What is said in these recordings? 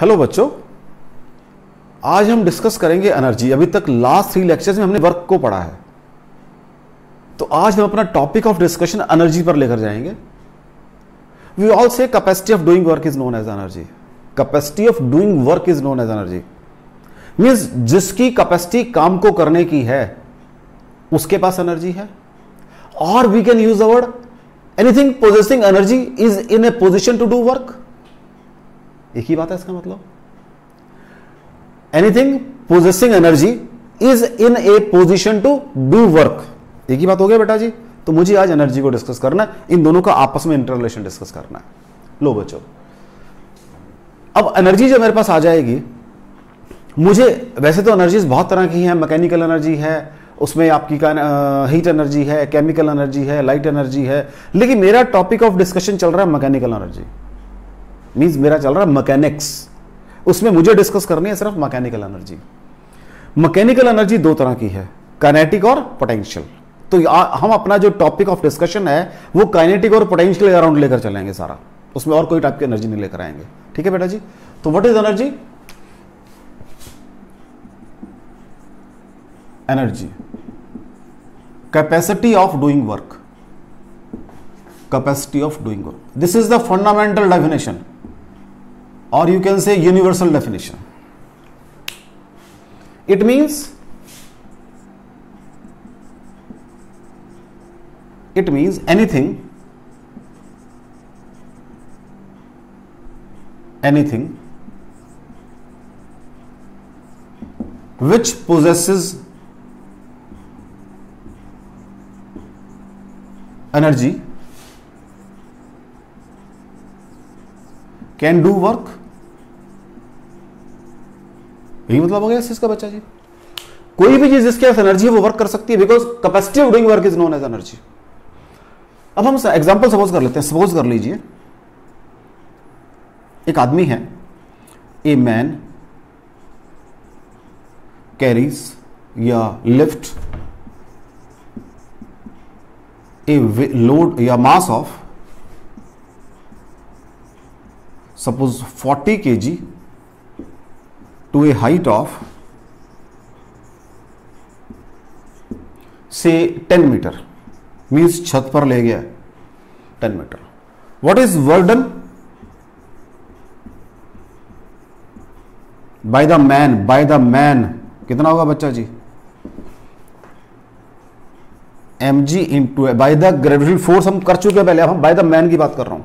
Hello बच्चों, आज हम डिस्कस करेंगे एनर्जी। अभी तक लास्ट 3 लेक्चर्स में हमने वर्क को पढ़ा है, तो आज हम अपना टॉपिक ऑफ डिस्कशन एनर्जी पर लेकर जाएंगे। We all say capacity of doing work is known as energy. Capacity of doing work is known as energy means जिसकी कैपेसिटी काम को करने की है उसके पास एनर्जी है। और we can use the word anything possessing energy is in a position to do work. एक ही बात है इसका मतलब। Anything possessing energy is in a position to do work. एक ही बात हो गया बेटा जी। तो मुझे आज एनर्जी को डिस्कस करना है, इन दोनों का आपस में इंटर रिलेशन डिस्कस करना है। लो बच्चों, अब एनर्जी जो मेरे पास आ जाएगी, मुझे वैसे तो एनर्जीज बहुत तरह की हैं। मैकेनिकल एनर्जी है, उसमें आपकी हीट एनर्जी है, केमिकल एनर्जी है, लाइट एनर्जी है, लेकिन मेरा टॉपिक ऑफ डिस्कशन चल रहा है मैकेनिकल एनर्जी। मींस मेरा चल रहा है मैकेनिक्स, उसमें मुझे डिस्कस करनी है सिर्फ मैकेनिकल एनर्जी। मैकेनिकल एनर्जी 2 तरह की है, काइनेटिक और पोटेंशियल। तो हम अपना जो टॉपिक ऑफ डिस्कशन है वो काइनेटिक और पोटेंशियल अराउंड लेकर चलेंगे सारा, उसमें और कोई टाइप की एनर्जी नहीं लेकर आएंगे। ठीक है बेटा जी। तो what is energy? Energy capacity of doing work. Capacity of doing work, this is the fundamental definition or you can say universal definition. It means anything which possesses energy can do work। यही मतलब हो गया इसका बच्चा जी। कोई भी चीज जिसके पास एनर्जी है वो वर्क कर सकती है, because capacity of doing work is known as energy. अब हम एग्जांपल सपोज कर लेते हैं। सपोज कर लीजिए एक आदमी है, ए मैन कैरीज या लिफ्ट ए लोड या mass of suppose 40 kg to a height of say 10 metre, means छत पर ले गया 10 metre. What is work done by the man? कितना होगा बच्चा जी? mg into by the gravitational force हम कर चुके हैं पहले, अब हम बाय द मैन की बात कर रहा हूं।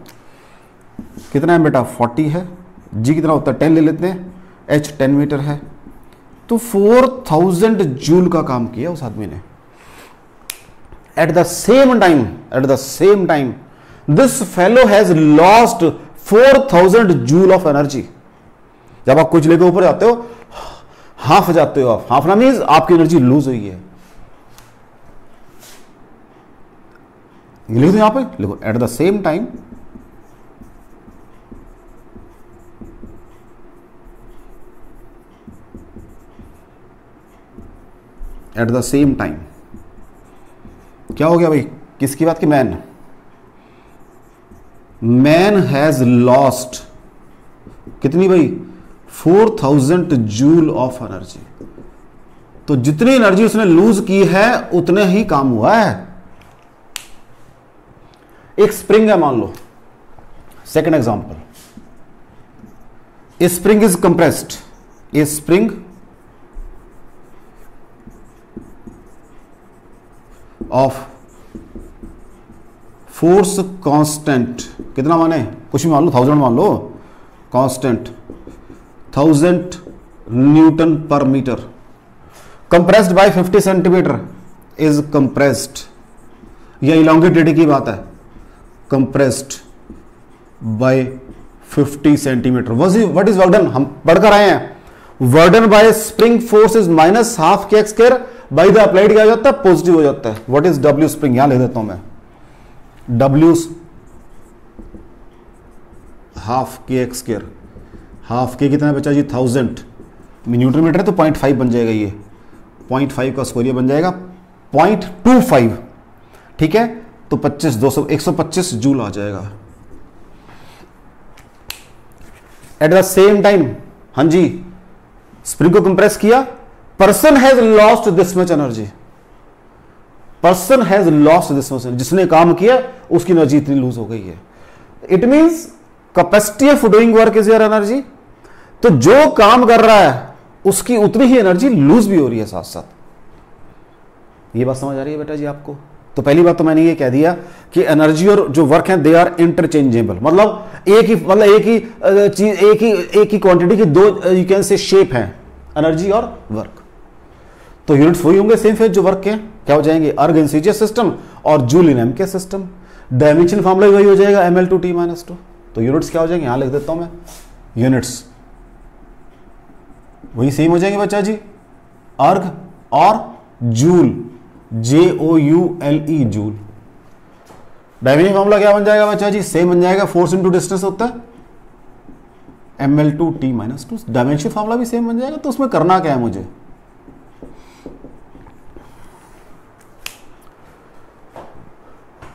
कितना है बेटा? 40 है। g कितना होता है? 10 ले लेते हैं। h 10 मीटर है, तो 4000 जूल का काम किया उस आदमी ने। At the same time this fellow has lost 4000 joule of energy. जब आप कुछ लेकर ऊपर जाते हो, हाफ जाते हो आप, हाफ ना मीन्स आपकी एनर्जी लूज हुई है। लिख दो यहां पे, लिखो at the same time at the same time क्या हो गया भाई? किसकी बात की? मैन हैज लॉस्ट कितनी भाई? 4000 जूल ऑफ एनर्जी। तो जितनी एनर्जी उसने लूज की है उतने ही काम हुआ है। एक स्प्रिंग है मान लो। Second example, a spring is compressed. A spring of force constant, कितना माने? कुछ भी मान लो, 1000 मान लो, constant 1000 newton per metre, compressed by 50 centimetre is compressed. यह इलोंगेटेड की बात है, compressed by 50 centimetre. What is work done? हम पढ़कर आए हैं। Work done by spring force is minus half K square by the applied क्या हो जाता है? पॉजिटिव हो जाता है। What is W spring? यहां लिख देता हूं मैं, डब्ल्यू हाफ के एक्स स्क्वायर। हाफ के कितना बचा जी? 1000 न्यूटन मीटर है तो 0.5 बन जाएगा। ये 0.5 का स्क्वायर बन जाएगा 0.25। ठीक है, तो 25 200 125 जूल आ जाएगा। एट द सेम टाइम हाँ जी, स्प्रिंग को कंप्रेस किया, person has lost this much energy, person has lost this much, जिसने काम किया उसकी एनर्जी इतनी लूज हो गई है। It means capacity of doing work is your energy. तो जो काम कर रहा है उसकी उतनी ही एनर्जी लूज भी हो रही है साथ साथ। ये बात समझ आ रही है बेटा जी आपको? तो पहली बात तो मैंने ये कह दिया कि एनर्जी और जो वर्क है दे आर इंटरचेंजेबल, मतलब एक ही क्वांटिटी की दो यू कैन से शेप है, एनर्जी और वर्क। तो यूनिट्स वही होंगे सेम फिर जो वर्क के क्या हो जाएंगे, अर्ग इन सीजीएस सिस्टम और जूल इन एमके सिस्टम। डायमेंशन फॉर्मूला वही हो जाएगा ml/T-2। तो यूनिट्स क्या हो जाएंगे, यहां लिख देता हूं मैं, यूनिट्स वही सेम हो जाएंगे बच्चा जी, अर्ग और joule, JOULE joule. Dimension formula क्या बन जाएगा बच्चा जी, सेम बन जाएगा, फोर्स इंटू डिस्टेंस होता है ml/T-2। डायमेंशन फॉर्मूला भी सेम बन जाएगा। तो उसमें करना क्या है मुझे,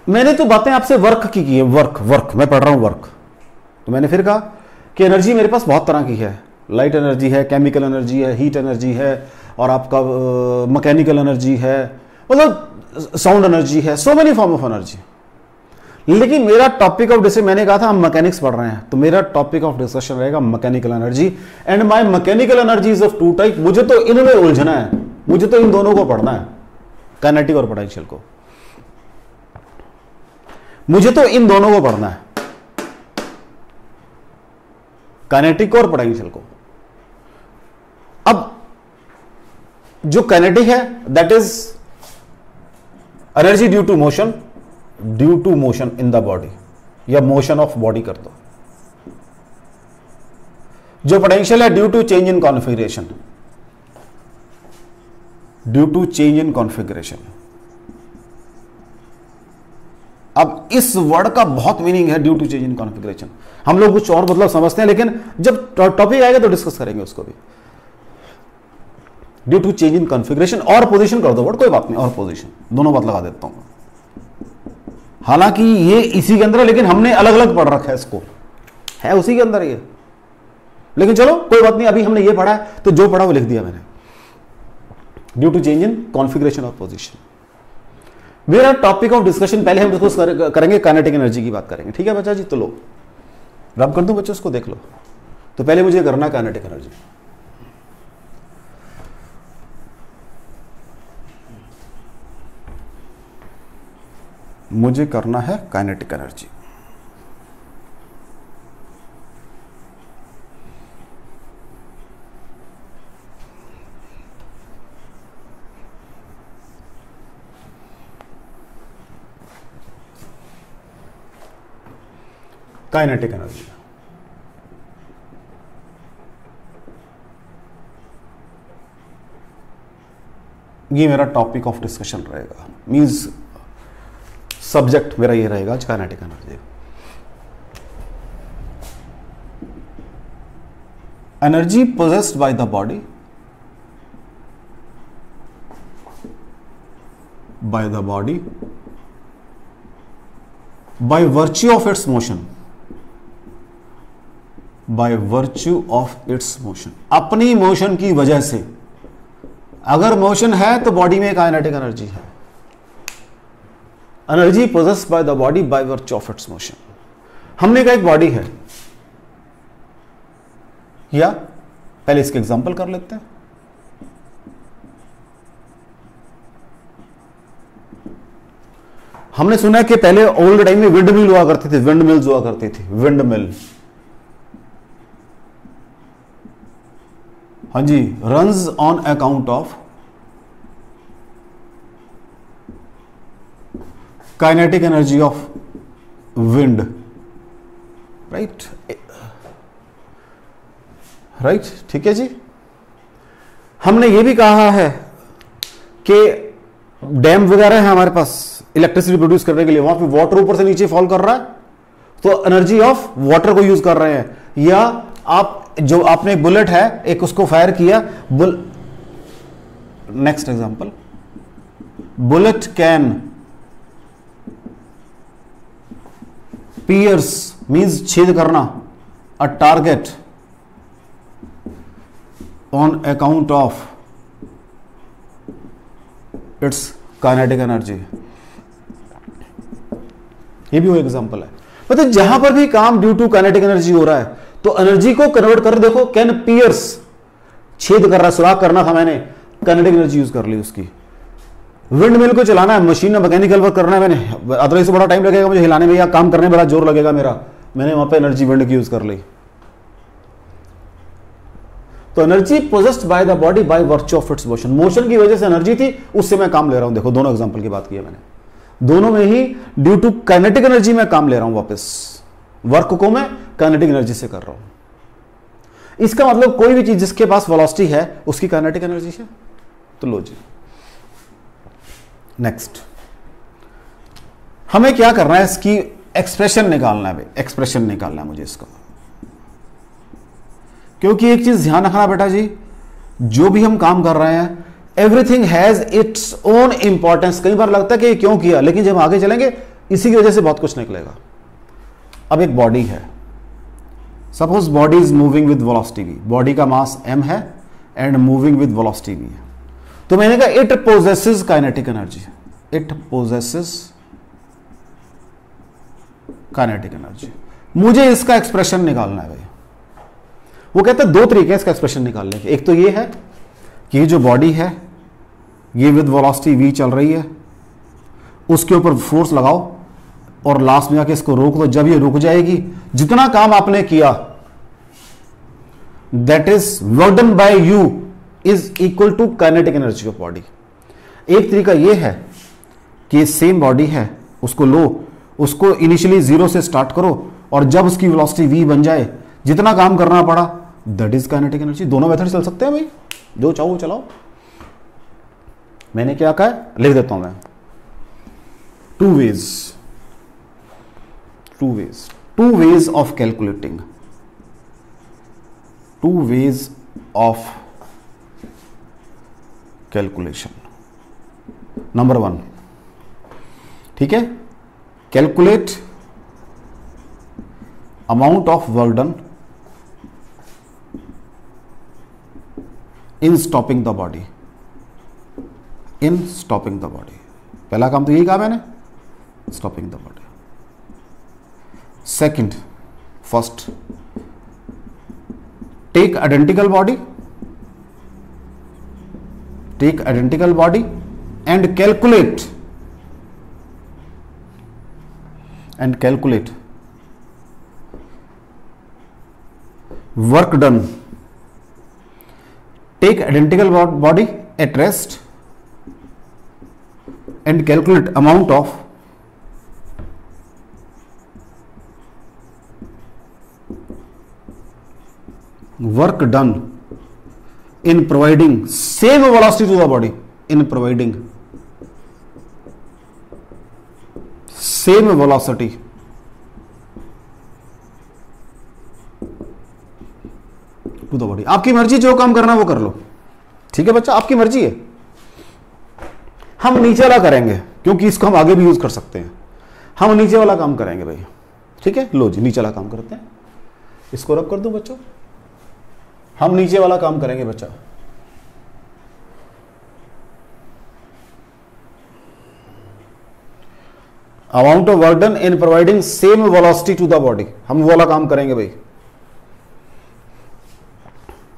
मैंने तो बातें आपसे वर्क की है, वर्क मैं पढ़ रहा हूं वर्क। तो मैंने फिर कहा कि एनर्जी मेरे पास बहुत तरह की है, लाइट एनर्जी है, केमिकल एनर्जी है, हीट एनर्जी है, और आपका मैकेनिकल एनर्जी है, मतलब साउंड एनर्जी है, so many form of energy. लेकिन मेरा टॉपिक ऑफ डिस्कशन, मैंने कहा था हम मैकेनिक्स पढ़ रहे हैं, तो मेरा टॉपिक ऑफ डिस्कशन रहेगा mechanical energy. And my mechanical energy is of two type. मुझे तो इनमें उलझना है, मुझे तो इन दोनों को पढ़ना है, काइनेटिक और पोटेंशियल को। मुझे तो इन दोनों को पढ़ना है, काइनेटिक और पोटेंशियल को। अब जो काइनेटिक है that is energy due to motion in the body, या मोशन ऑफ बॉडी कर दो। जो पोटेंशियल है due to change in configuration, अब इस वर्ड का बहुत मीनिंग है, due to change in configuration. हम लोग कुछ और मतलब समझते हैं, लेकिन जब टॉपिक आएगा तो डिस्कस करेंगे उसको भी। Due to change in configuration, और पोजीशन कर दो वर्ड, कोई बात नहीं, और पोजीशन दोनों बात लगा देता हूं। हालांकि ये इसी के अंदर है, लेकिन हमने अलग अलग पढ़ रखा है, इसको है उसी के अंदर ये, लेकिन चलो कोई बात नहीं, अभी हमने ये पढ़ा है तो जो पढ़ा वो लिख दिया मैंने। Due to change in configuration of position मेरा टॉपिक ऑफ डिस्कशन। पहले हम डिस्कस करेंगे काइनेटिक एनर्जी की बात करेंगे, ठीक है बच्चा जी? तो लो रब कर दूं बच्चों, उसको देख लो। तो पहले मुझे करना काइनेटिक एनर्जी। मुझे करना है काइनेटिक एनर्जी। काइनेटिक एनर्जी ये मेरा टॉपिक ऑफ डिस्कशन रहेगा, मींस सब्जेक्ट मेरा ये रहेगा kinetic energy. Energy possessed by the body by virtue of its motion, अपनी मोशन की वजह से। अगर मोशन है तो बॉडी में काइनेटिक एनर्जी है। Energy possessed by the body by virtue of its motion. हमने कहा एक बॉडी है, या पहले इसके एग्जांपल कर लेते हैं। हमने सुना कि पहले ओल्ड टाइम में विंड मिल हुआ करती थी, विंड मिल्स हुआ करती थी, विंड मिल, हाँ जी, runs on account of kinetic energy of wind, right, ठीक है जी। हमने ये भी कहा है कि डैम वगैरह है हमारे पास इलेक्ट्रिसिटी प्रोड्यूस करने के लिए, वहां पे वाटर ऊपर से नीचे फॉल कर रहा है, तो एनर्जी ऑफ वाटर को यूज कर रहे हैं। या आप जो आपने एक बुलेट है, एक उसको फायर किया, next example, bullet can pierce means छेद करना, a target on account of its kinetic energy. ये भी वो एग्जांपल है। मतलब जहां पर भी काम ड्यू टू काइनेटिक एनर्जी हो रहा है तो एनर्जी को कन्वर्ट कर, देखो कैन पियर्स, छेद कर रहा, सुराख करना था मैंने, काइनेटिक एनर्जी यूज कर ली उसकी। विंड मिल को चलाना है, मशीन में मैकेनिकल वर्क करना है मैंने, अदरवाइज से बड़ा टाइम लगेगा मुझे हिलाने में या काम करने में बड़ा जोर लगेगा मेरा, मैंने वहां पे एनर्जी विंड की यूज कर ली। तो energy possessed by the body by virtue of its motion, motion की वजह से एनर्जी थी, उससे मैं काम ले रहा हूं। देखो दोनों एग्जांपल की बात की है मैंने, दोनों में ही ड्यू टू काइनेटिक एनर्जी मैं काम ले रहा हूं, वापस वर्क को मैं काइनेटिक एनर्जी से कर रहा हूं। इसका मतलब कोई भी चीज जिसके पास वेलोसिटी है उसकी काइनेटिक एनर्जी है। तो लो जी, नेक्स्ट हमें क्या करना है, इसकी एक्सप्रेशन निकालना है भाई, एक्सप्रेशन निकालना है मुझे इसका। क्योंकि एक चीज ध्यान रखना बेटा जी, जो भी हम काम कर रहे हैं everything has its own importance. कई बार लगता है कि ये क्यों किया, लेकिन जब आगे चलेंगे इसी की वजह से बहुत कुछ निकलेगा। अब एक बॉडी है, suppose body is moving with velocity v, body का मास m है and moving with velocity v है। तो मैंने कहा it possesses kinetic energy, it possesses kinetic energy. मुझे इसका एक्सप्रेशन निकालना है भाई। वो कहते हैं दो तरीके हैं इसका एक्सप्रेशन निकालने के, एक तो ये है कि ये जो बॉडी है ये विद वेलोसिटी v चल रही है, उसके ऊपर फोर्स लगाओ और लास्ट में जाके इसको रोक दो। जब ये रुक जाएगी, जितना काम आपने किया that is work done by you is equal to kinetic energy of body. एक तरीका ये है कि सेम बॉडी है, उसको लो, उसको इनिशियली जीरो से स्टार्ट करो और जब उसकी वेलोसिटी v बन जाए, जितना काम करना पड़ा दैट इज काइनेटिक एनर्जी। दोनों मेथड चल सकते हैं भाई, जो चाहो वो चलाओ। मैंने क्या कहा है लिख देता हूं मैं, two ways of calculating, two ways of calculation. Number 1, ठीक है, calculate amount of work done in stopping the body, in stopping the body. पहला काम तो यही कहा मैंने, stopping the body. Second, first, take identical body, take identical body and calculate work done, take identical body at rest and calculate amount of work done in providing same velocity to the body, in providing same velocity to the body. आपकी मर्जी, जो काम करना वो कर लो, ठीक है बच्चा, आपकी मर्जी है। हम नीचे वाला करेंगे क्योंकि इसको हम आगे भी यूज कर सकते हैं। हम नीचे वाला काम करेंगे भाई, ठीक है। लो जी, नीचे वाला काम करते हैं, इसको रब कर दो बच्चों। हम नीचे वाला काम करेंगे बच्चा। Amount of work done in providing same velocity to the body, हम वो वाला काम करेंगे भाई।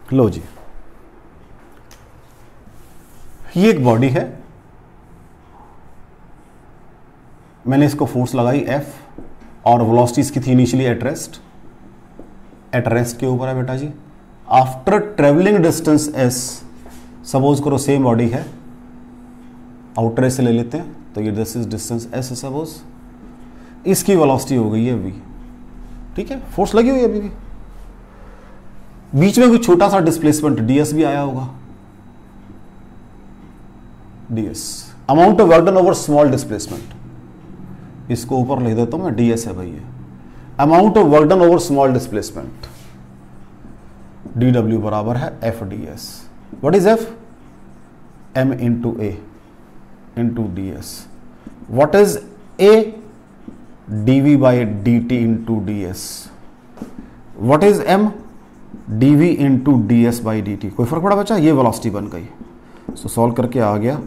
लो जी, ये एक बॉडी है, मैंने इसको फोर्स लगाई F और वेलोसिटी इसकी थी इनिशियली एट रेस्ट के ऊपर है बेटा जी। After travelling distance S, suppose करो सेम बॉडी है, आउटर से ले लेते हैं, तो ये this is distance S suppose, इसकी वेलोसिटी हो गई है V, ठीक है, फोर्स लगी हुई है अभी भी। बीच में कोई छोटा सा डिस्प्लेसमेंट ds भी आया होगा, ds amount of work done over small displacement, इसको ऊपर लिख देता हूं मैं, ds है भाई ये amount of work done over small displacement, dw बराबर है f ds। What is f? m into a into ds। What is a? dv by dt into ds। What is m? dv into D S by D T, कोई फर्क पड़ा बच्चा, ये velocity बन गई। सो solve करके आ गया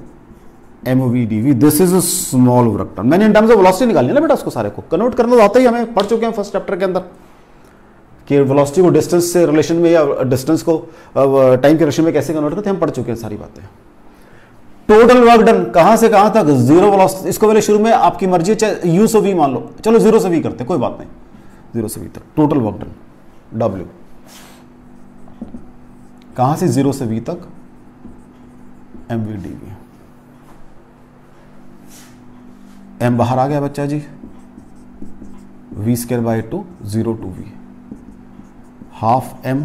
mv dv, this is a small work done. मैंने इन टर्म्स ऑफ वेलोसिटी निकालनी है ना बेटा, उसको सारे को कन्वर्ट करना तो आता ही, हमें पढ़ चुके हैं फर्स्ट चैप्टर के अंदर कि वेलोसिटी को डिस्टेंस से रिलेशन में या डिस्टेंस को टाइम के रिलेशन में कैसे कन्वर्ट करते हैं, हम पढ़ चुके हैं सारी बातें। टोटल वर्क डन कहां से कहां तक, जीरो वेलोसिटी, इसको पहले शुरू में आपकी मर्जी चाहे यू से वी मान लो, चलो जीरो से वी करते हैं, कोई बात नहीं, जीरो से वी तक टोटल वर्क डन W, कहां से जीरो से वी तक mv dv। m बाहर आ गया बच्चा जी, v square by 2 0 to v, half m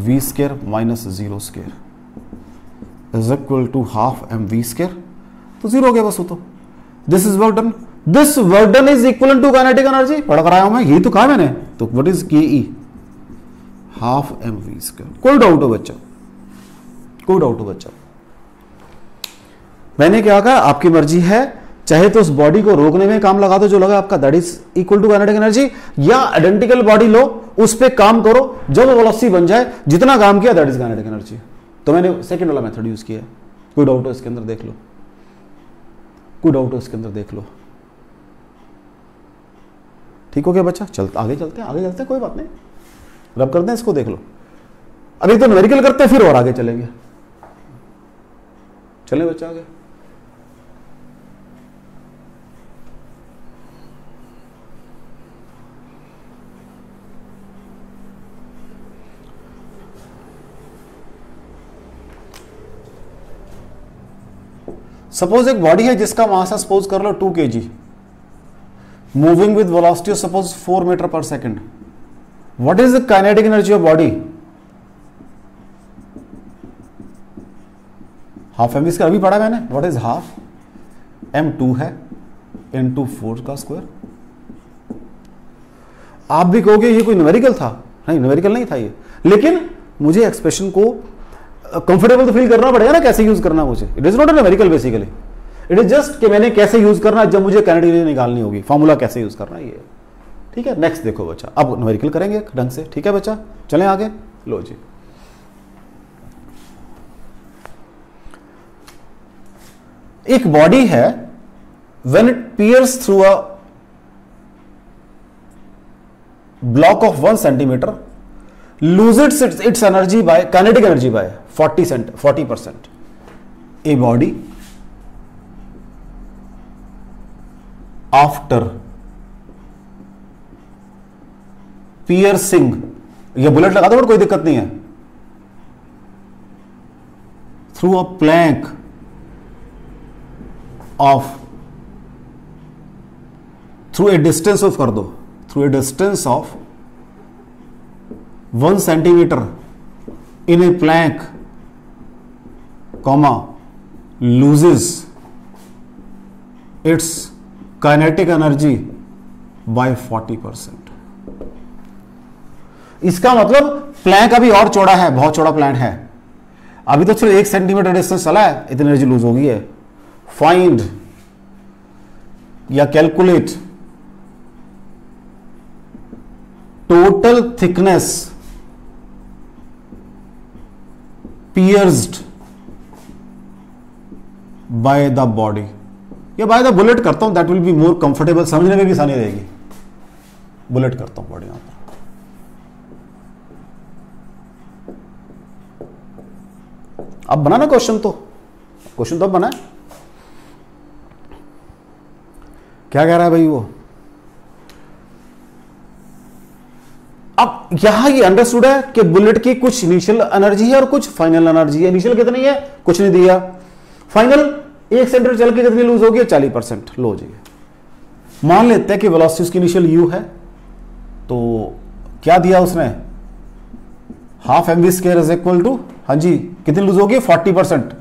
v square minus 0 square is equal to half m v square, तो जीरो हो गया बस वो तो। This is work done, this work done is equal to kinetic energy, पढ़ कर आया हूं मैं, यही तो कहा मैंने, तो व्हाट इज के ई, हाफ m v स्क्वायर। कोई डाउट हो बच्चा, कोई डाउट हो बच्चा, मैंने क्या कहा, आपकी मर्जी है, चाहे तो उस बॉडी को रोकने में काम लगा दो जो लगा आपका, that is equal to kinetic energy, या आइडेंटिकल बॉडी लो उस पे काम करो, जब वेलोसिटी बन जाए जितना काम किया दैट इज काइनेटिक एनर्जी। तो मैंने सेकंड वाला मेथड यूज किया है, कोई डाउट हो इसके अंदर देख लो, कोई डाउट हो इसके अंदर देख लो, ठीक हो गया बच्चा। आगे चलते हैं, आगे चलते हैं, कोई बात नहीं, रब करते हैं इसको, देख लो। अभी तो न्यूमेरिकल करते हैं, फिर और आगे चलेंगे, चले बच्चा आगे। सपोज एक बॉडी है जिसका मास है, सपोज कर लो 2 kg, moving with velocity of suppose 4 metre per second, what is the kinetic energy of body, half M इसका अभी पढ़ा मैंने, व्हाट इज हाफ m2 है इनटू 4 का स्क्वायर। आप भी कहोगे ये कोई न्यूमेरिकल था, नहीं न्यूमेरिकल नहीं था ये, लेकिन मुझे एक्सप्रेशन को कंफर्टेबल तो फील करना पड़ेगा ना, कैसे यूज करना मुझे, it is not a numerical basically, it is just कि मैंने कैसे यूज करना, जब मुझे काइनेटिक एनर्जी निकालनी होगी, फॉर्मूला कैसे यूज करना ये, ठीक है। नेक्स्ट देखो बच्चा, अब न्यूमेरिकल करेंगे ढंग से, ठीक है बच्चा, चलें आगे। लो जी, एक बॉडी है, when it piers through a block of 1 centimetre, loses its energy by kinetic energy by 40%. A body after piercing, ये बुलेट लगा दो, कोई दिक्कत नहीं है, through a plank of, through a distance of कर दो, through a distance of 1 centimeter in a plank, comma, loses its kinetic energy by 40%. इसका मतलब प्लैंक अभी और चौड़ा है, बहुत चौड़ा प्लैंक है, अभी तो सिर्फ 1 सेंटीमीटर डिस्टेंस चला है, इतनी एनर्जी लूज हो गई है। फाइंड या calculate total thickness pierced by the body, या बाय द बुलेट करता हूं, that will be more comfortable, समझने में भी आसानी रहेगी, बुलेट करता हूं बॉडी यहां पर। अब बना ना क्वेश्चन, तो क्वेश्चन तो अब बना है, क्या कह रहा है भाई वो। अब यहां ये अंडरस्टूड है कि बुलेट की कुछ इनिशियल एनर्जी है और कुछ फाइनल एनर्जी है। इनिशियल कितनी है, कुछ नहीं दिया, फाइनल 1 सेंटीमीटर चल के कितनी लूज होगी, 40%। लो जी, मान लेते हैं कि वेलोसिटी उसकी इनिशियल u है, तो क्या दिया उसने, half mv square is equal to, हाँ जी कितनी लूज होगी, 40%,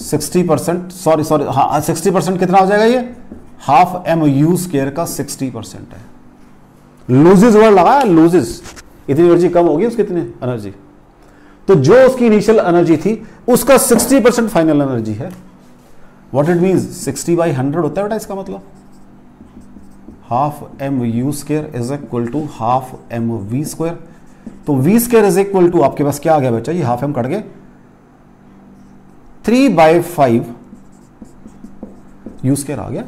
60%, सॉरी हाँ 60% कितना हो जाएगा, ये हाफ mu स्क्वायर का 60% है। लूजेस वर्ड लगा, लूजेस, इतनी एनर्जी कम होगी उसकी, इतनी एनर्जी, तो जो उसकी इनिशियल एनर्जी थी उसका 60% फाइनल एनर्जी है। व्हाट इट मींस, 60/100 होता है बेटा इसका मतलब, half mu square is equal to half mv square, तो v square is equal to आपके पास क्या आ गया बच्चा जी, हाफ एम कट गए 3/5 u स्क्वायर आ गया।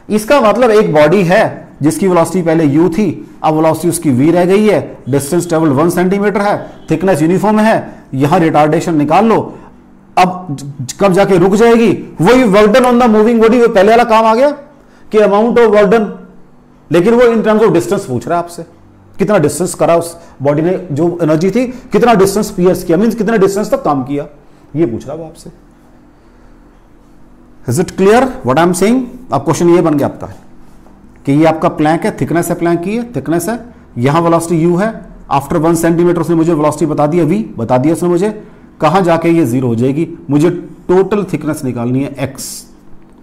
इसका मतलब एक बॉडी है जिसकी वेलोसिटी पहले u थी, अब वेलोसिटी उसकी v रह गई है, डिस्टेंस ट्रेवल 1 सेंटीमीटर है, थिकनेस यूनिफॉर्म है, यहां रिटार्डेशन निकाल लो, अब कब जाके रुक जाएगी, वही work done on the moving body, वो पहले वाला काम आ गया कि अमाउंट ऑफ वर्क डन, लेकिन वो इन टर्म्स ऑफ डिस्टेंस पूछ रहा है आपसे, कितना डिस्टेंस करा उस बॉडी ने, जो एनर्जी थी कितना डिस्टेंस पियर्स किया, मींस कितना डिस्टेंस तक काम किया, ये पूछ रहा है वो आपसे। Is it clear what I am saying? अब क्वेश्चन ये बन गया आपका कि ये आपका प्लैंक है, थिकनेस है, प्लैंक की है, थिकनेस है, यहां वेलोसिटी u है, आफ्टर 1 सेंटीमीटर उसने मुझे वेलोसिटी बता दी है v, बता दिया उसने मुझे, कहां जाके ये 0 हो जाएगी, मुझे टोटल थिकनेस निकालनी है x।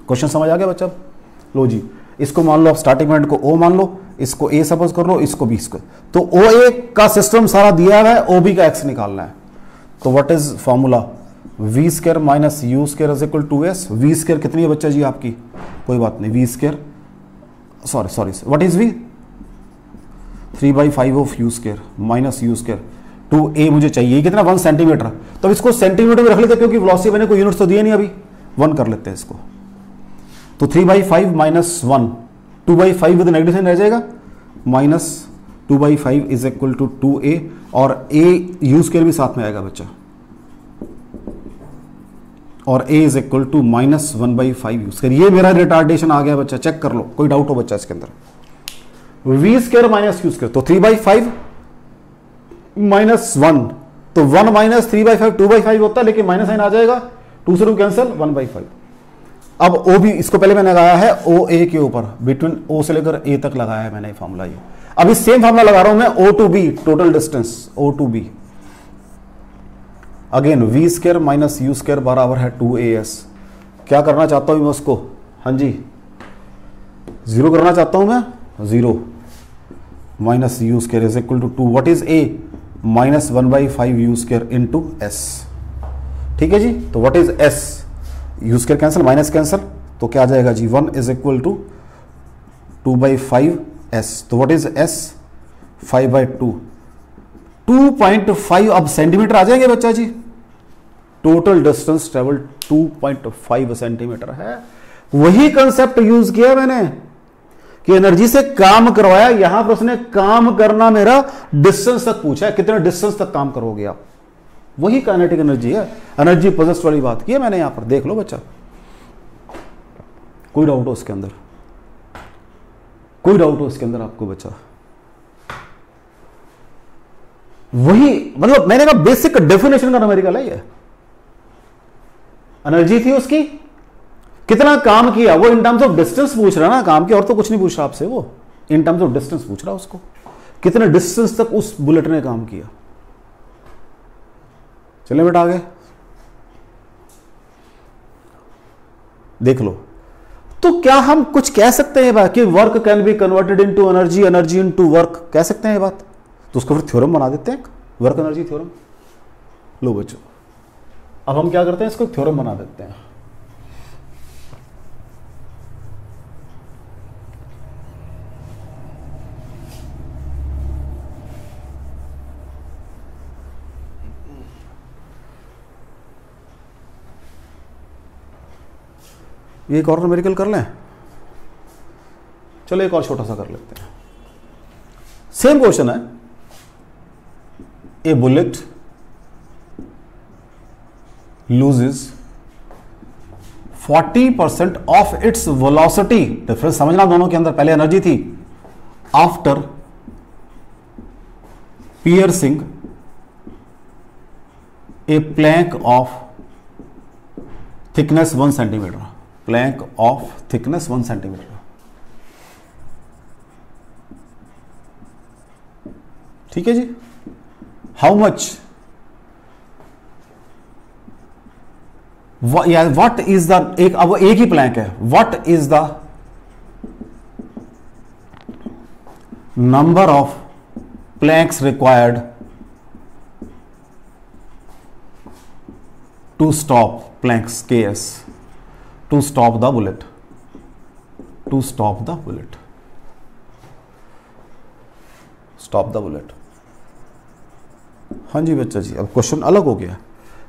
क्वेश्चन समझ आ गया बच्चा? लो जी, इसको मान लो आप स्टार्टिंग पॉइंट को O मान लो, इसको A सपोज कर लो, इसको B इसको, तो OA का सिस्टम सारा दिया हुआ है, OB का x निकालना है। तो what is formula, v square minus u square is equal to s। v square कितनी है बच्चा जी आपकी, कोई बात नहीं, v square sorry what is v, 3/5 of u square minus u square two a मुझे चाहिए कितना, 1 सेंटीमीटर, तो इसको सेंटीमीटर में रख लेते हैं क्योंकि वेलोसिटी मैंने कोई यूनिट तो दिया नहीं अभी, 1 कर लेते हैं इसको, तो 3/5 माइनस 1, 2/5 विद नेगेटिव साइन रह जाएगा, minus 2/5 is equal to 2a, और a u स्क्वायर भी साथ में आएगा बच्चा, और a is equal to minus 1/5 u square. ये मेरा रिटार्डेशन आ गया बच्चा, चेक कर लो, कोई डाउट हो बच्चा इसके अंदर, v square minus u square, तो 3/5 माइनस 1, तो 1 माइनस 3/5 2/5 होता है, लेकिन माइनस साइन आ जाएगा, 2 से 2 कैंसिल, 1/5। अब ओ भी, इसको पहले मैंने लगाया है ओ ए के ऊपर, बिटवीन ओ से लेकर ए तक लगाया है मैंने फॉर्मूला, ये अभी सेम फॉर्मूला लगा रहा हूं मैं O to B, total distance O to B, again V square minus U square बराबर है 2as। क्या करना चाहता हूं मैं उसको, हाँ जी 0 करना चाहता हूं मैं, 0 minus U square is equal to 2, what is a, minus 1/5 U square into S. ठीक है जी, तो what is s, U square cancel, minus cancel, तो क्या आ जाएगा जी, 1 इज इक्वल टू 2/5 s, तो व्हाट इज s, 5/2, 2.5 अब सेंटीमीटर आ जाएंगे बच्चा जी, टोटल डिस्टेंस ट्रेवल 2.5 सेंटीमीटर है। वही कंसेप्ट यूज किया मैंने कि एनर्जी से काम करवाया, यहां पर उसने काम करना मेरा डिस्टेंस तक पूछा है, कितने डिस्टेंस तक काम करोगे आप, वही काइनेटिक एनर्जी है, एनर्जी पोजेस्ड वाली बात की है मैंने यहां पर, देख लो बच्चा, कोई डाउट हो इसके अंदर, कोई डाउट हो इसके अंदर आपको बच्चा, वही मतलब मैंने कहा बेसिक डेफिनेशन का न्यूमेरिकल है ये, एनर्जी थी उसकी, कितना काम किया, वो इन टर्म्स ऑफ डिस्टेंस पूछ रहा ना काम की, और तो कुछ नहीं पूछ रहा आपसे, वो इन टर्म्स ऑफ डिस्टेंस पूछ रहा उसको, कितने डिस्टेंस तक उस बुलेट ने काम किया। चलिए बेटा आगे देख लो, तो क्या हम कुछ कह सकते हैं कि work can be converted into energy, energy into work, कह सकते हैं ये बात, तो उसको फिर थ्योरम बना देते हैं, वर्क एनर्जी थ्योरम। लो बच्चों, अब हम क्या करते हैं, इसको थ्योरम बना देते हैं। ये एक और न्यूमेरिकल कर लें, चलो एक और छोटा सा कर लेते हैं, सेम क्वेश्चन है, a bullet loses 40% of its velocity, difference समझना दोनों के अंदर, पहले एनर्जी थी, after piercing a plank of thickness 1 centimetre, plank of thickness 1 centimetre. ठीक है जी, how much, what is the, एक अब एक ही प्लैंक है, what is the number of planks required to stop, planks KS, to stop the bullet, to stop the bullet, stop the bullet। हाँ जी बच्चा जी, अब क्वेश्चन अलग हो गया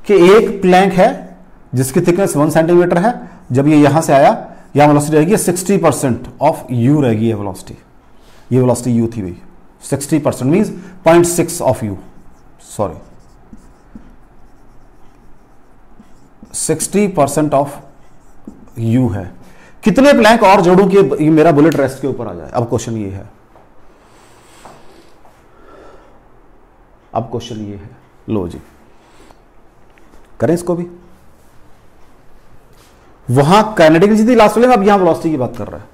कि एक प्लैंक है जिसकी थिकनेस 1 सेंटीमीटर है, जब ये यहां से आया, यहां वेलोसिटी रहेगी 60% ऑफ u रहेगी ये वेलोसिटी, ये वेलोसिटी u थी भाई, 60% means 0.6 of u, sorry 60% of u है। कितने प्लैंक और जोड़ूं कि मेरा बुलेट रेस्ट के ऊपर आ जाए? अब क्वेश्चन ये है, अब क्वेश्चन ये है, लो जी करें इसको भी। वहां काइनेटिक एनर्जी थी लास्ट वाले में, अब यहां वेलोसिटी की बात कर रहा है।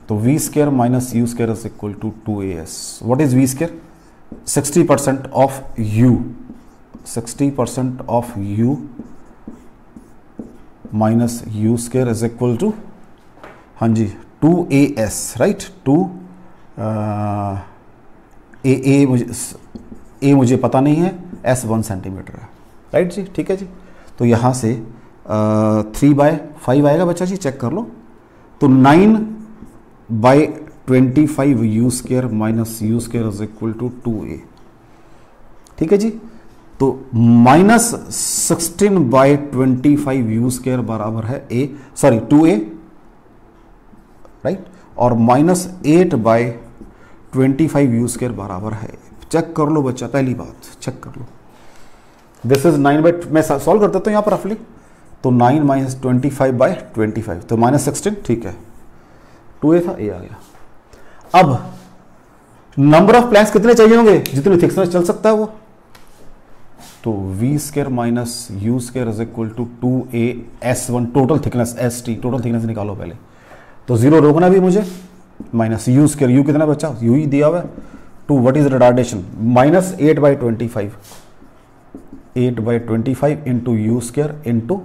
तो v square minus u square is equal to 2as। What is v square? 60% of u, 60% of u minus u square is equal to, हाँ जी 2as, राइट। 2 a मुझे पता नहीं है, s 1 सेंटीमीटर है, राइट जी, ठीक है जी। तो यहाँ से 3/5 आएगा बच्चा जी, चेक कर लो। तो 9/25 u square minus u square is equal to 2a, ठीक है जी। तो माइनस 16/25 u स्क्वायर बराबर है 2a, राइट, और माइनस 8/25 u स्क्वायर बराबर है, चेक कर लो बच्चा, पहली बात चेक कर लो। दिस इज 9 मैं सॉल्व कर देता हूँ यहाँ पर रफली। तो 9 माइनस 25/25, तो माइनस 16, ठीक है, 2a था, a आ गया। अब नंबर ऑफ प्लैंक्स कितने चाहिए होंगे? जितने थिकनेस चल सकता है वो। तो v square minus u square is equal to 2a/s1 total thickness, st total thickness निकालो पहले। तो 0 रोकना भी मुझे, माइनस u स्क्वायर, u कितना बच्चा? u ही दिया हुआ है। To what is retardation? Minus 8/25, 8/25 into u square into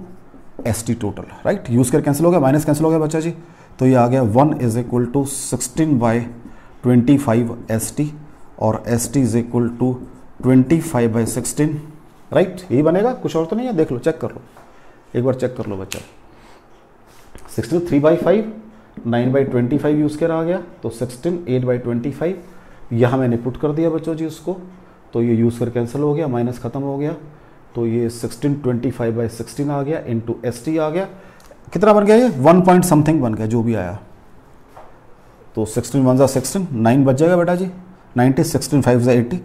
st total, right. u square cancel हो गया, माइनस कैंसिल हो गया बच्चा जी, तो ये आ गया 1 इज इक्वल टू 16/25 st और st is equal to 25/16, right. यही बनेगा, कुछ और तो नहीं है, देख लो, चेक कर लो, एक बार चेक कर लो बच्चा। 16 3/5, 9/25 u स्क्वायर आ गया, तो 16 8/25, यहाँ मैंने पुट कर दिया बच्चों जी उसको, तो ये u स्क्वायर कैंसिल हो गया, माइनस खत्म हो गया, तो ये 16 25/16 आ गया इंटू st आ गया। कितना बन गया ये? 1 पॉइंट समथिंग बन गया, जो भी आया। तो 16 1 16, 9 बच जाएगा बेटा जी, 90, 16 5 80।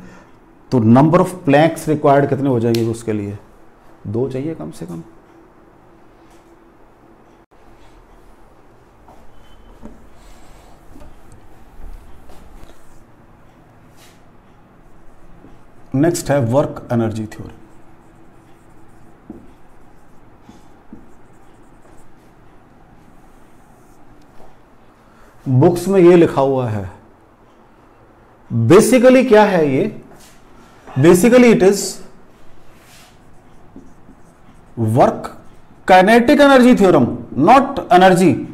तो नंबर ऑफ प्लैंक्स रिक्वायर्ड कितने हो जाएंगे उसके लिए? 2 चाहिए कम से कम। नेक्स्ट है वर्क एनर्जी थ्योरी। बुक्स में ये लिखा हुआ है, बेसिकली क्या है ये? Basically it is work kinetic energy theorem, not energy.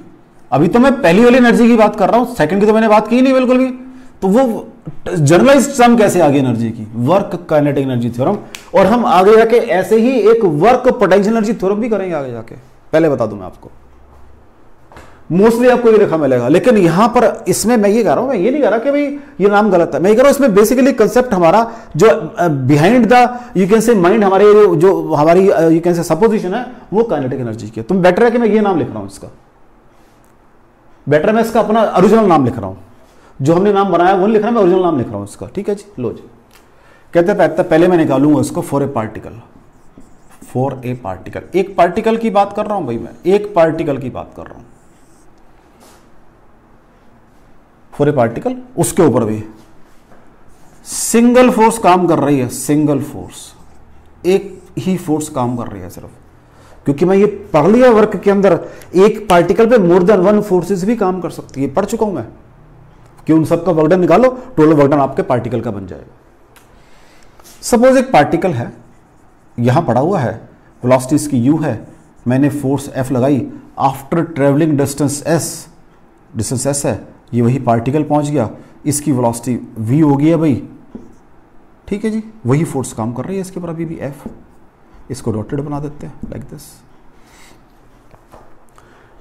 अभी तो मैं पहली वाली एनर्जी की बात कर रहा हूं, सेकंड की तो मैंने बात की नहीं बिल्कुल भी। तो वो जनरलाइज्ड टर्म कैसे आ गई एनर्जी की? Work kinetic energy theorem. और हम आगे जाके ऐसे ही एक वर्क पोटेंशियल एनर्जी थ्योरम भी करेंगे आगे जाके, पहले बता दूं मैं आपको। मोस्टली आपको ये लिखा मिलेगा, लेकिन यहां पर इसमें मैं ये कह रहा हूं, मैं ये नहीं कह रहा कि भाई ये नाम गलत है, मैं ये कह रहा हूं इसमें बेसिकली कंसेप्ट हमारा जो behind the you can say mind, हमारे जो हमारी यू कैन से सपोजिशन है, वो काइनेटिक एनर्जी की है। तुम बेटर है कि मैं ये नाम लिख रहा हूं इसका, बेटर मैं इसका अपना ओरिजिनल नाम लिख रहा हूं, जो हमने नाम बनाया वो नहीं लिख रहा, मैं ओरिजिनल नाम लिख रहा हूं इसका, ठीक है जी। लो जी, कहते हैं पहले मैं निकालूंगा इसको for a particle, for a particle. एक पार्टिकल की बात कर रहा हूं भाई, मैं एक पार्टिकल की बात कर रहा हूं, फॉर ए पार्टिकल। उसके ऊपर भी सिंगल फोर्स काम कर रही है, सिंगल फोर्स, एक ही फोर्स काम कर रही है सिर्फ, क्योंकि मैं ये पढ़ लिया वर्क के अंदर, एक पार्टिकल पे मोर देन 1 फोर्सेस भी काम कर सकती है, पढ़ चुका हूं मैं कि उन सबका वर्कडन निकालो, टोटल वर्कडन आपके पार्टिकल का बन जाएगा। सपोज एक पार्टिकल है, यहां पड़ा हुआ है, वेलोसिटी इसकी u है, मैंने फोर्स F लगाई, आफ्टर ट्रेवलिंग डिस्टेंस s है, ये वही पार्टिकल पहुंच गया, इसकी वेलोसिटी v हो गई है भाई, ठीक है जी। वही फोर्स काम कर रही है इसके ऊपर अभी भी F। इसको डॉटेड बना देते हैं लाइक दिस।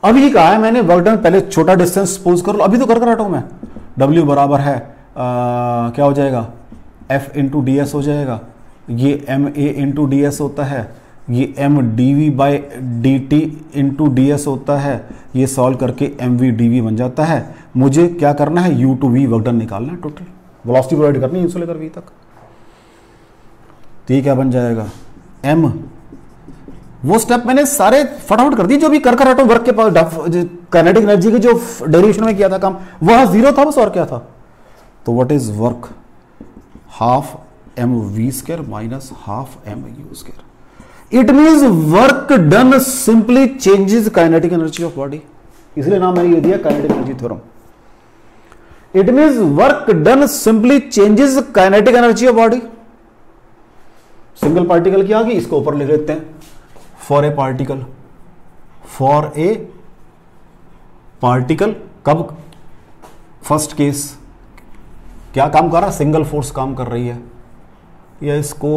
अभी कहा है मैंने वर्क डन, पहले छोटा डिस्टेंस सपोज कर लो, अभी तो कर रहा हूं मैं, W बराबर है क्या हो जाएगा एफ इंटू डी एस हो जाएगा, ये M A into D S होता है, ये M D V by D T into D S होता है, ये सॉल्व करके एम वी डी वी बन जाता है। मुझे क्या करना है, U to V work done निकालना है, टोटल वेलोसिटी प्रोवाइड करनी है यू से लेकर वी तक। तो ये क्या बन जाएगा, एम, वो स्टेप मैंने सारे फटाफट कर दिए जो भी कर हटो वर्क के काइनेटिक एनर्जी के जो डेरिवेशन में किया था काम, वहां जीरो था बस, और क्या था। तो what is work, half M V square minus half M U square. It means work done simply changes kinetic energy of body, इसलिए नाम मैंने ये दिया kinetic energy theorem. It means work done simply changes kinetic energy of body. Single particle की आ गई, इसको ऊपर लिख लेते हैं, for a particle, for a particle, कब, फर्स्ट केस क्या काम कर रहा है, सिंगल फोर्स काम कर रही है, या इसको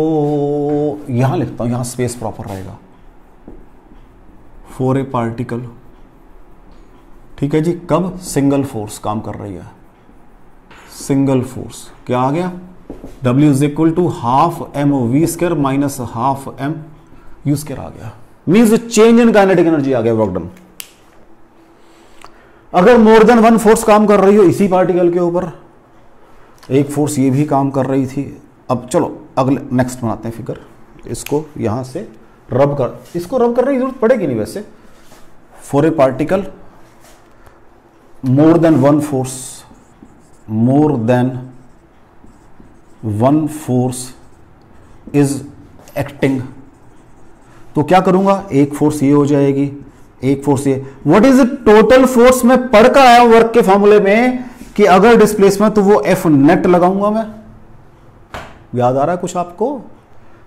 यहां लिखता हूं, यहां स्पेस प्रॉपर रहेगा, फॉर ए पार्टिकल, ठीक है जी, कब, सिंगल फोर्स काम कर रही है, सिंगल फोर्स क्या आ गया, W is equal to half M V square minus half M U square आ गया। Means change in kinetic energy आ गया, वर्क डन। अगर मोर देन वन फोर्स काम कर रही हो इसी पार्टिकल के ऊपर, एक फोर्स ये भी काम कर रही थी, अब चलो अगले नेक्स्ट बनाते हैं फिगर, इसको यहां से रब कर, इसको रब करने की जरूरत पड़ेगी नहीं वैसे, for a particle more than one force, more than one force is acting, तो क्या करूंगा, एक फोर्स ये हो जाएगी, एक फोर्स ये, व्हाट इज टोटल फोर्स, मैं पढ़ कर आया हूं वर्क के फॉर्मूले में कि अगर डिस्प्लेसमेंट तो वो एफ नेट लगाऊंगा मैं, याद आ रहा है कुछ आपको,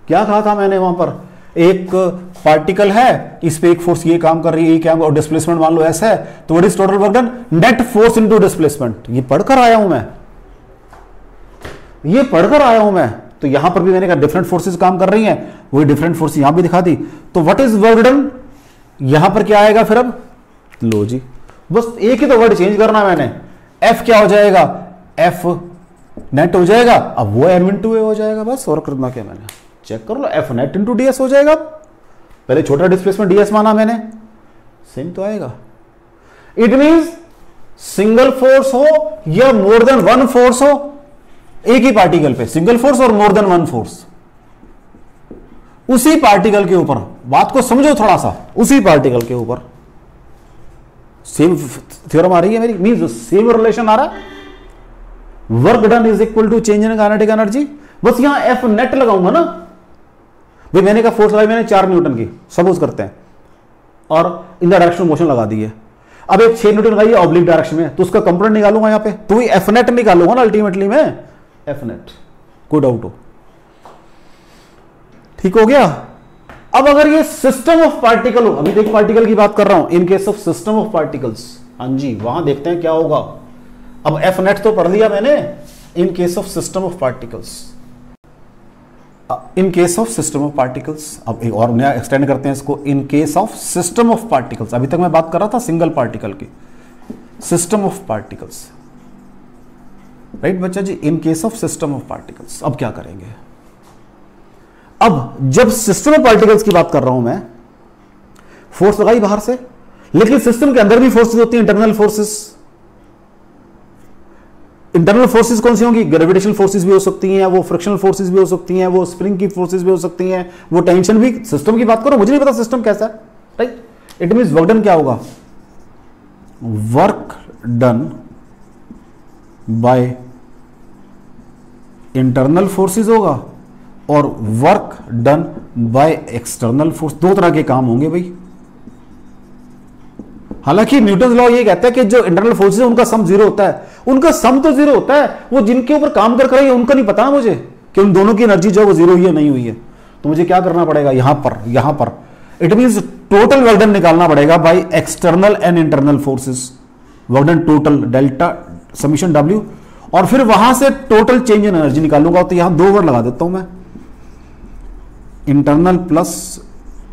क्या कहा था मैंने वहां पर, एक पार्टिकल है, इस पे एक फोर्स ये काम कर रही है, ये क्या, और डिस्प्लेसमेंट मान लो ऐसा है, तो what is total work done, net force into displacement, ये पढ़कर आया हूं मैं, ये पढ़कर आया हूं मैं। तो यहां पर भी मैंने कहा डिफरेंट फोर्सेस काम कर रही हैं, वही डिफरेंट फोर्स यहां भी दिखा दी, तो व्हाट इज वर्क डन, यहां पर क्या आएगा फिर, अब लो जी, बस एक ही तो वर्ड चेंज करना है मैंने, एफ क्या हो जाएगा, एफ नेट हो जाएगा, अब वो एम इंटू ए हो जाएगा, बस और करना क्या, मैंने चेक कर लो, एफ नेट इंटू डीएस हो जाएगा, पहले छोटा डिस्प्लेसमेंट डीएस माना मैंने, सेम तो आएगा। इट मींस सिंगल फोर्स हो या मोर देन वन फोर्स हो, एक ही पार्टिकल पे सिंगल फोर्स और मोर देन वन फोर्स, उसी पार्टिकल के ऊपर, बात को समझो थोड़ा सा, उसी पार्टिकल के ऊपर सेम थ्योरम आ रही है मेरी, मींस सेम रिलेशन आ रहा है, work done is equal to change in kinetic energy, बस यहां एफ नेट लगाऊंगा ना भाई, मैंने कहा फोर्स लगाई मैंने 4 न्यूटन की, सपोज करते हैं, और इन द डायरेक्शन मोशन लगा दी है, अब एक 6 न्यूटन लगाई है ऑब्लिक डायरेक्शन में, तो उसका कंपोनेंट निकालूंगा यहां पे, तो एफ नेट निकालूंगा ना अल्टीमेटली मैं, एफ नेट, कोई डाउट हो, ठीक हो गया। अब अगर ये सिस्टम ऑफ पार्टिकल हो, अभी देख पार्टिकल की बात कर रहा हूं, इन case of system of particles, हाँ जी वहां देखते हैं क्या होगा। अब एफ नेट तो पढ़ लिया मैंने, in case of system of particles, in case of system of particles, अब एक और नया एक्सटेंड करते हैं इसको, in case of system of particles, अभी तक मैं बात कर रहा था सिंगल पार्टिकल की, सिस्टम ऑफ पार्टिकल्स, राइट बच्चा जी, in case of system of particles. अब क्या करेंगे, अब जब सिस्टम ऑफ पार्टिकल्स की बात कर रहा हूं मैं, फोर्स लगाई बाहर से, लेकिन सिस्टम के अंदर भी फोर्सेस होती हैं, इंटरनल फोर्सेस। इंटरनल फोर्सेस कौन सी होंगी, ग्रेविटेशनल फोर्सेस भी हो सकती हैं, वो फ्रिक्शनल फोर्सेस भी हो सकती हैं, वो स्प्रिंग की फोर्सेस भी हो सकती हैं, वो टेंशन भी, सिस्टम की बात करो, मुझे नहीं पता सिस्टम कैसा है, right. It means work done क्या होगा, work done by internal forces होगा और work done by external force, दो तरह के काम होंगे भाई। हालांकि न्यूटन लॉ ये कहता है कि जो इंटरनल फोर्सेस है उनका सम जीरो होता है, उनका सम तो जीरो होता है, वो जिनके ऊपर काम कर रही है उनका नहीं पता मुझे कि उन दोनों की एनर्जी जो वो जीरो हुई है नहीं हुई है, तो मुझे क्या करना पड़ेगा यहां पर it means total work done निकालना पड़ेगा by external and internal forces, work done total delta summation W, और फिर वहां से टोटल चेंज इन एनर्जी निकालूंगा। तो यहां दो वर्ड लगा देता हूं मैं, internal plus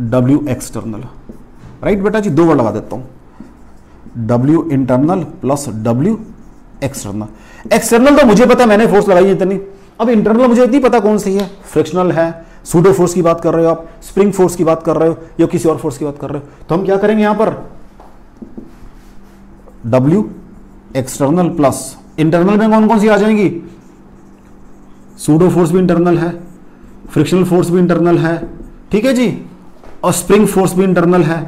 W external, right बेटा जी, दो वर्ड लगा देता हूं, W internal plus W external. External तो मुझे पता है मैंने फोर्स लगाई है इतनी, अब इंटरनल मुझे नहीं पता कौन सी है, फ्रिक्शनल है, सूडो फोर्स की बात कर रहे हो आप, स्प्रिंग फोर्स की बात कर रहे हो या किसी और फोर्स की बात कर रहे हो, तो हम क्या करेंगे यहां पर W एक्सटर्नल प्लस इंटरनल में कौन कौन सी आ जाएंगी, सूडो फोर्स भी इंटरनल है, फ्रिक्शनल फोर्स भी इंटरनल है, ठीक है जी, और स्प्रिंग फोर्स भी इंटरनल है,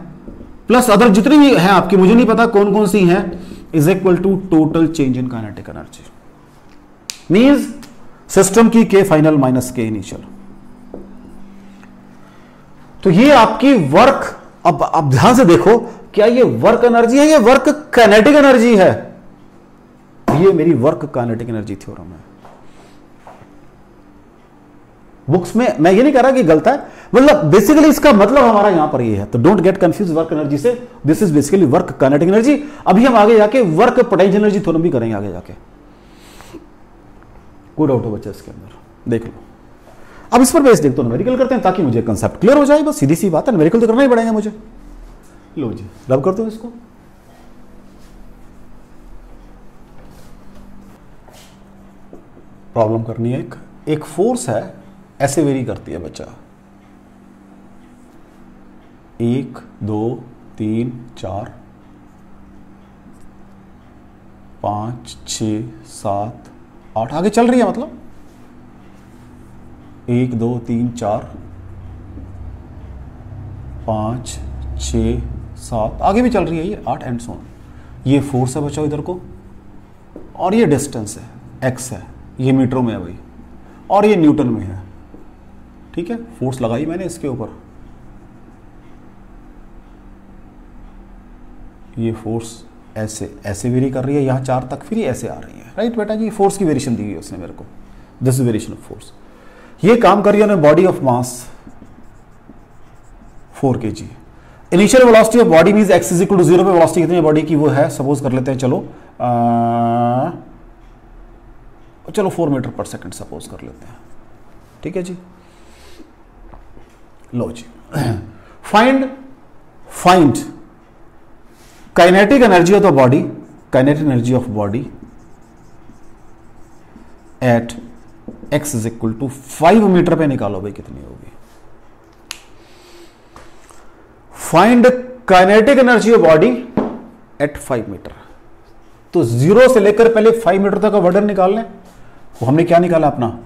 प्लस अदर जितनी भी है आपकी, मुझे नहीं पता कौन कौन सी हैं, is equal to total change in kinetic energy, means system की के फाइनल माइनस के इनिशियल। तो ये आपकी वर्क, अब ध्यान से देखो, क्या ये वर्क एनर्जी है या वर्क काइनेटिक एनर्जी है, ये मेरी वर्क काइनेटिक एनर्जी थ्योरम है। बुक्स में मैं ये नहीं कह रहा कि गलत है, मतलब बेसिकली इसका मतलब हमारा यहां पर ये है, तो don't get confuse work energy से, this is basically work kinetic energy. अभी हम आगे जाके वर्क पोटेंशियल एनर्जी थ्योरम भी करेंगे आगे जाके, कोई डाउट हो बच्चा इसके अंदर, देख लो। अब इस पर बेस देख तो न्यूमेरिकल करते हैं ताकि मुझे कंसेप्ट क्लियर हो जाए, बस सीधी सी बात है, न्यूमेरिकल तो करना ही पड़ेगा मुझे। लो जी रब कर दो इसको, प्रॉब्लम करनी है, एक फोर्स है ऐसे वेरी करती है बच्चा, 1 2 3 4 5 6 7 8 आगे चल रही है, मतलब 1 2 3 4 5 6 7 आगे भी चल रही है, ये 8 एंड सो ऑन। ये फोर्स है बच्चों इधर को, और ये डिस्टेंस है x है, ये मीटरों में है भाई, और ये न्यूटन में है, ठीक है। फोर्स लगाई मैंने इसके ऊपर, ये फोर्स ऐसे ऐसे वेरी कर रही है यहाँ 4 तक, फिर ये ऐसे आ रही है, राइट बेटा जी, फोर्स की वेरिएशन दी हुई है उसने मेरे को, this is variation of force. ये काम कर रही है body of mass 4 kg। Initial velocity of body means x is equal to 0 पे वेलोसिटी कितनी है बॉडी की, वो है सपोज कर लेते हैं, चलो 4 मीटर पर सेकंड सपोज कर लेते हैं, ठीक है जी। लो जी, find kinetic energy of the body, kinetic energy of body at x is equal to 5 metre पे निकालो भाई कितनी होगी। Find kinetic energy of body at 5 metre, तो 0 से लेकर पहले 5 मीटर तक का वर्डन निकाल लें, वो हमने क्या निकाला अपना,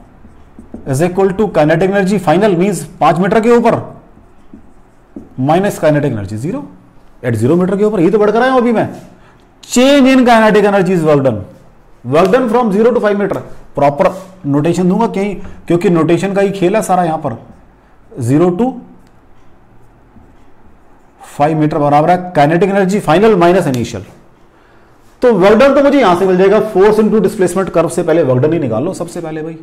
is equal to kinetic energy final means 5 metre के ऊपर minus kinetic energy 0 at 0 metre के ऊपर, ये तो बढ़कर आया हूं अभी मैं, change in kinetic energy is work done from 0 to 5 metre. Proper notation दूंगा कहीं, क्योंकि नोटेशन का ही खेल है सारा यहां पर, 0 टू 5 मीटर बराबर है kinetic energy final minus initial. तो वर्क डन तो मुझे यहां से मिल जाएगा, फोर्स इनटू डिस्प्लेसमेंट कर्व से पहले वर्क डन ही निकाल लो सबसे पहले भाई,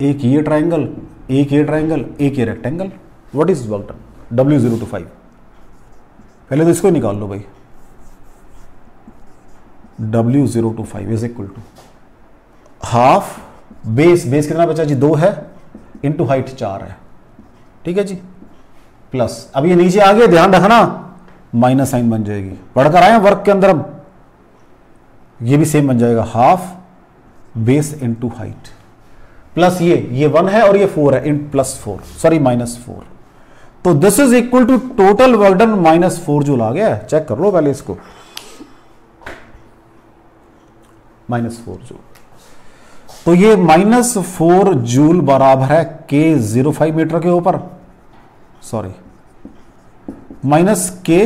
एक ये ट्राइंगल, एक ये ट्राइंगल, एक ये rectangle, what is work done, W0 to 5, पहले तो इसको निकाल लो भाई, W0 to 5 is equal to half base कितना बचा जी 2 है, इंटू हाइट 4 है, ठीक है जी, प्लस अब ये नीचे आ गया, ध्यान रखना माइनस साइन बन जाएगी, पढ़कर आए वर्क के अंदर, अब ये भी सेम बन जाएगा, half base into height, plus ये 1 है और ये 4 है, इन प्लस 4 सॉरी माइनस 4, तो this is equal to total work done minus 4 joule आ गया, चेक कर लो पहले इसको, माइनस 4 जूल, तो ये माइनस 4 जूल बराबर है के 05 मीटर के ऊपर, सॉरी माइनस के,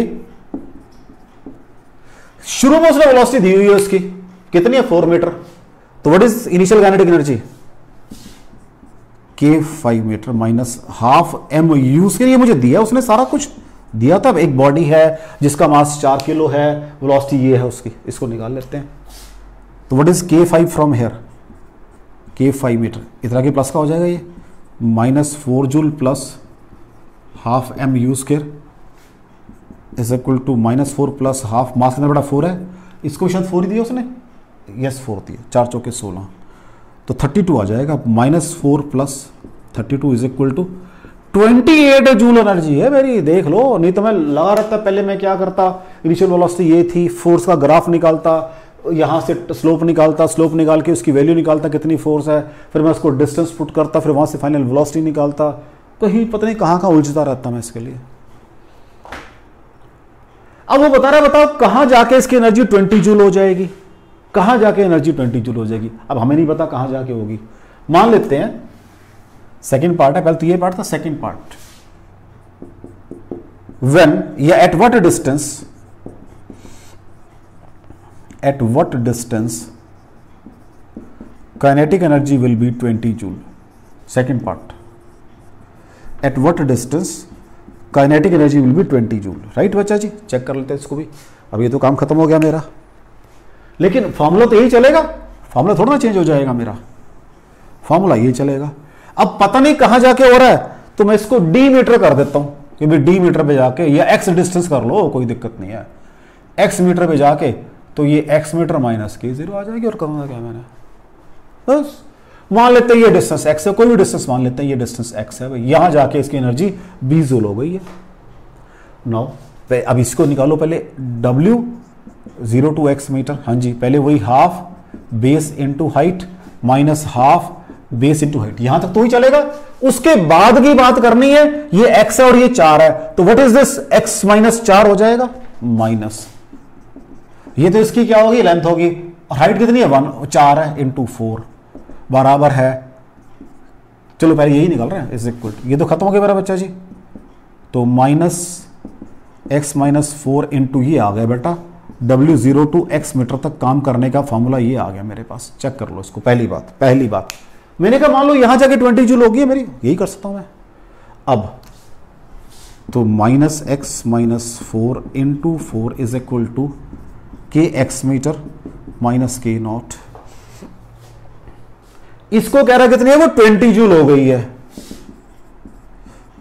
शुरू में उसने वेलोसिटी दी हुई है उसकी कितनी है 4 मीटर, तो what is initial kinetic energy के 5 metre minus half M U, के लिए मुझे दिया उसने सारा कुछ दिया था, एक बॉडी है जिसका मास 4 किलो है, वेलोसिटी ये है उसकी, इसको निकाल लेते हैं, तो व्हाट इज के 5 फ्रॉम हेयर, के 5 मीटर इतना के प्लस का हो जाएगा, ये minus 4 joule plus half M U square is equal to minus 4 plus half, mass कितना बड़ा 4 है, इसको शायद 4 ही दिया उसने, यस 4 दिया, 4 चौके 16, तो 32 आ जाएगा, minus 4 plus 32 is equal to 28 joule energy है मेरी, देख लो, नहीं तो मैं लगा रहता, पहले मैं क्या करता, इनिशियल वेलोसिटी ये थी, फोर्स का ग्राफ निकालता, यहाँ से स्लोप निकालता, स्लोप निकाल के उसकी वैल्यू निकालता कितनी फोर्स है, फिर मैं उसको डिस्टेंस पुट करता, फिर वहाँ से फाइनल वेलोसिटी निकालता, कहीं पता नहीं कहाँ उलझता रहता मैं इसके लिए। अब वो बता रहा है बताओ कहाँ जाके इसकी एनर्जी 20 जूल हो जाएगी, कहाँ जाके एनर्जी 20 जूल हो जाएगी। अब हमें नहीं पता कहाँ जाके होगी, मान लेते हैं सेकंड पार्ट है, पहले तो ये पार्ट था, सेकंड पार्ट व्हेन या at what distance kinetic energy will be 20 joule. Second part, at what distance kinetic energy will be 20 joule. Right बच्चा जी, चेक कर लेते हैं इसको भी। अब ये तो काम खत्म हो गया मेरा, लेकिन फॉर्मूला तो यही चलेगा, फॉर्मूला थोड़ा ना चेंज हो जाएगा मेरा, फॉर्मूला ये चलेगा। अब पता नहीं कहां जाके हो रहा है, तो मैं इसको डी मीटर कर देता हूं कि भाई डी मीटर पे जाके, या एक्स डिस्टेंस कर लो, कोई दिक्कत नहीं है, एक्स मीटर पे जाके तो ये एक्स मीटर माइनस के 0 आ जाएगी। और करूंगा क्या मैंने, बस मान लेते हैं ये डिस्टेंस एक्स है, कोई भी डिस्टेंस मान लेते हैं, ये डिस्टेंस एक्स है भाई, यहां जाके इसकी एनर्जी 20 जूल हो गई है। नाउ अब इसको निकालो पहले, W 0 to x मीटर, हाँ जी, पहले वही half base into height minus half base into height, यहां तक तो ही चलेगा। उसके बाद की बात करनी है, ये x है और ये 4 है, तो what is this, x minus 4 हो जाएगा, माइनस ये तो इसकी क्या होगी, लेंथ होगी, और हाइट कितनी है 1, 4 है इंटू 4 बराबर है, चलो पहले यही निकल रहा है, इज इक्वल, ये तो खत्म हो गया मेरा बच्चा जी, तो माइनस x माइनस 4 इंटू ये आ गया बेटा W 0 to x मीटर तक काम करने का फॉर्मूला ये आ गया मेरे पास। चेक कर लो इसको, पहली बात मैंने कहा मान लो यहां जाके 20 जूल होगी मेरी, यही कर सकता हूं मैं। अब तो minus X minus 4 into 4 is equal to K X metre minus K naught, इसको कह रहा कितनी है वो 20 जूल हो गई है,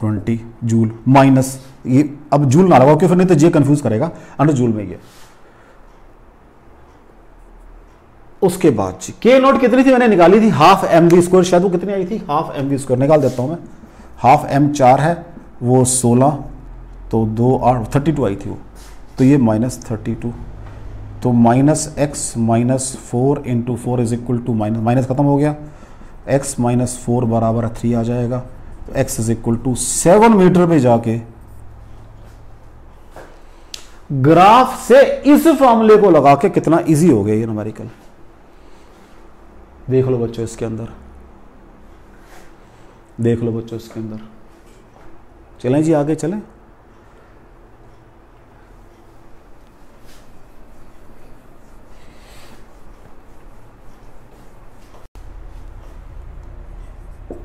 20 जूल माइनस ये, अब जूल ना लगाओ कि फिर नहीं तो जे कंफ्यूज करेगा, अंडर जूल में ये। उसके बाद जी के नॉट कितनी थी मैंने निकाली थी, हाफ एम वी स्क्वायर, शायद वो कितनी आई थी, हाफ एम वी स्क्वायर निकाल देता हूं मैं, हाफ एम 4 है वो 16, तो 2 8 32 आई थी वो, तो ये माइनस 32, तो minus X minus 4 into 4 is equal to minus खत्म हो गया, x माइनस 4 बराबर 3 आ जाएगा, तो x is equal to 7 metre पे जाके ग्राफ से इस फॉर्मूले को लगा के कितना इजी हो गया ये न्यूमेरिकल, देख लो बच्चों इसके अंदर, देख लो बच्चों इसके अंदर। चलें जी आगे चलें,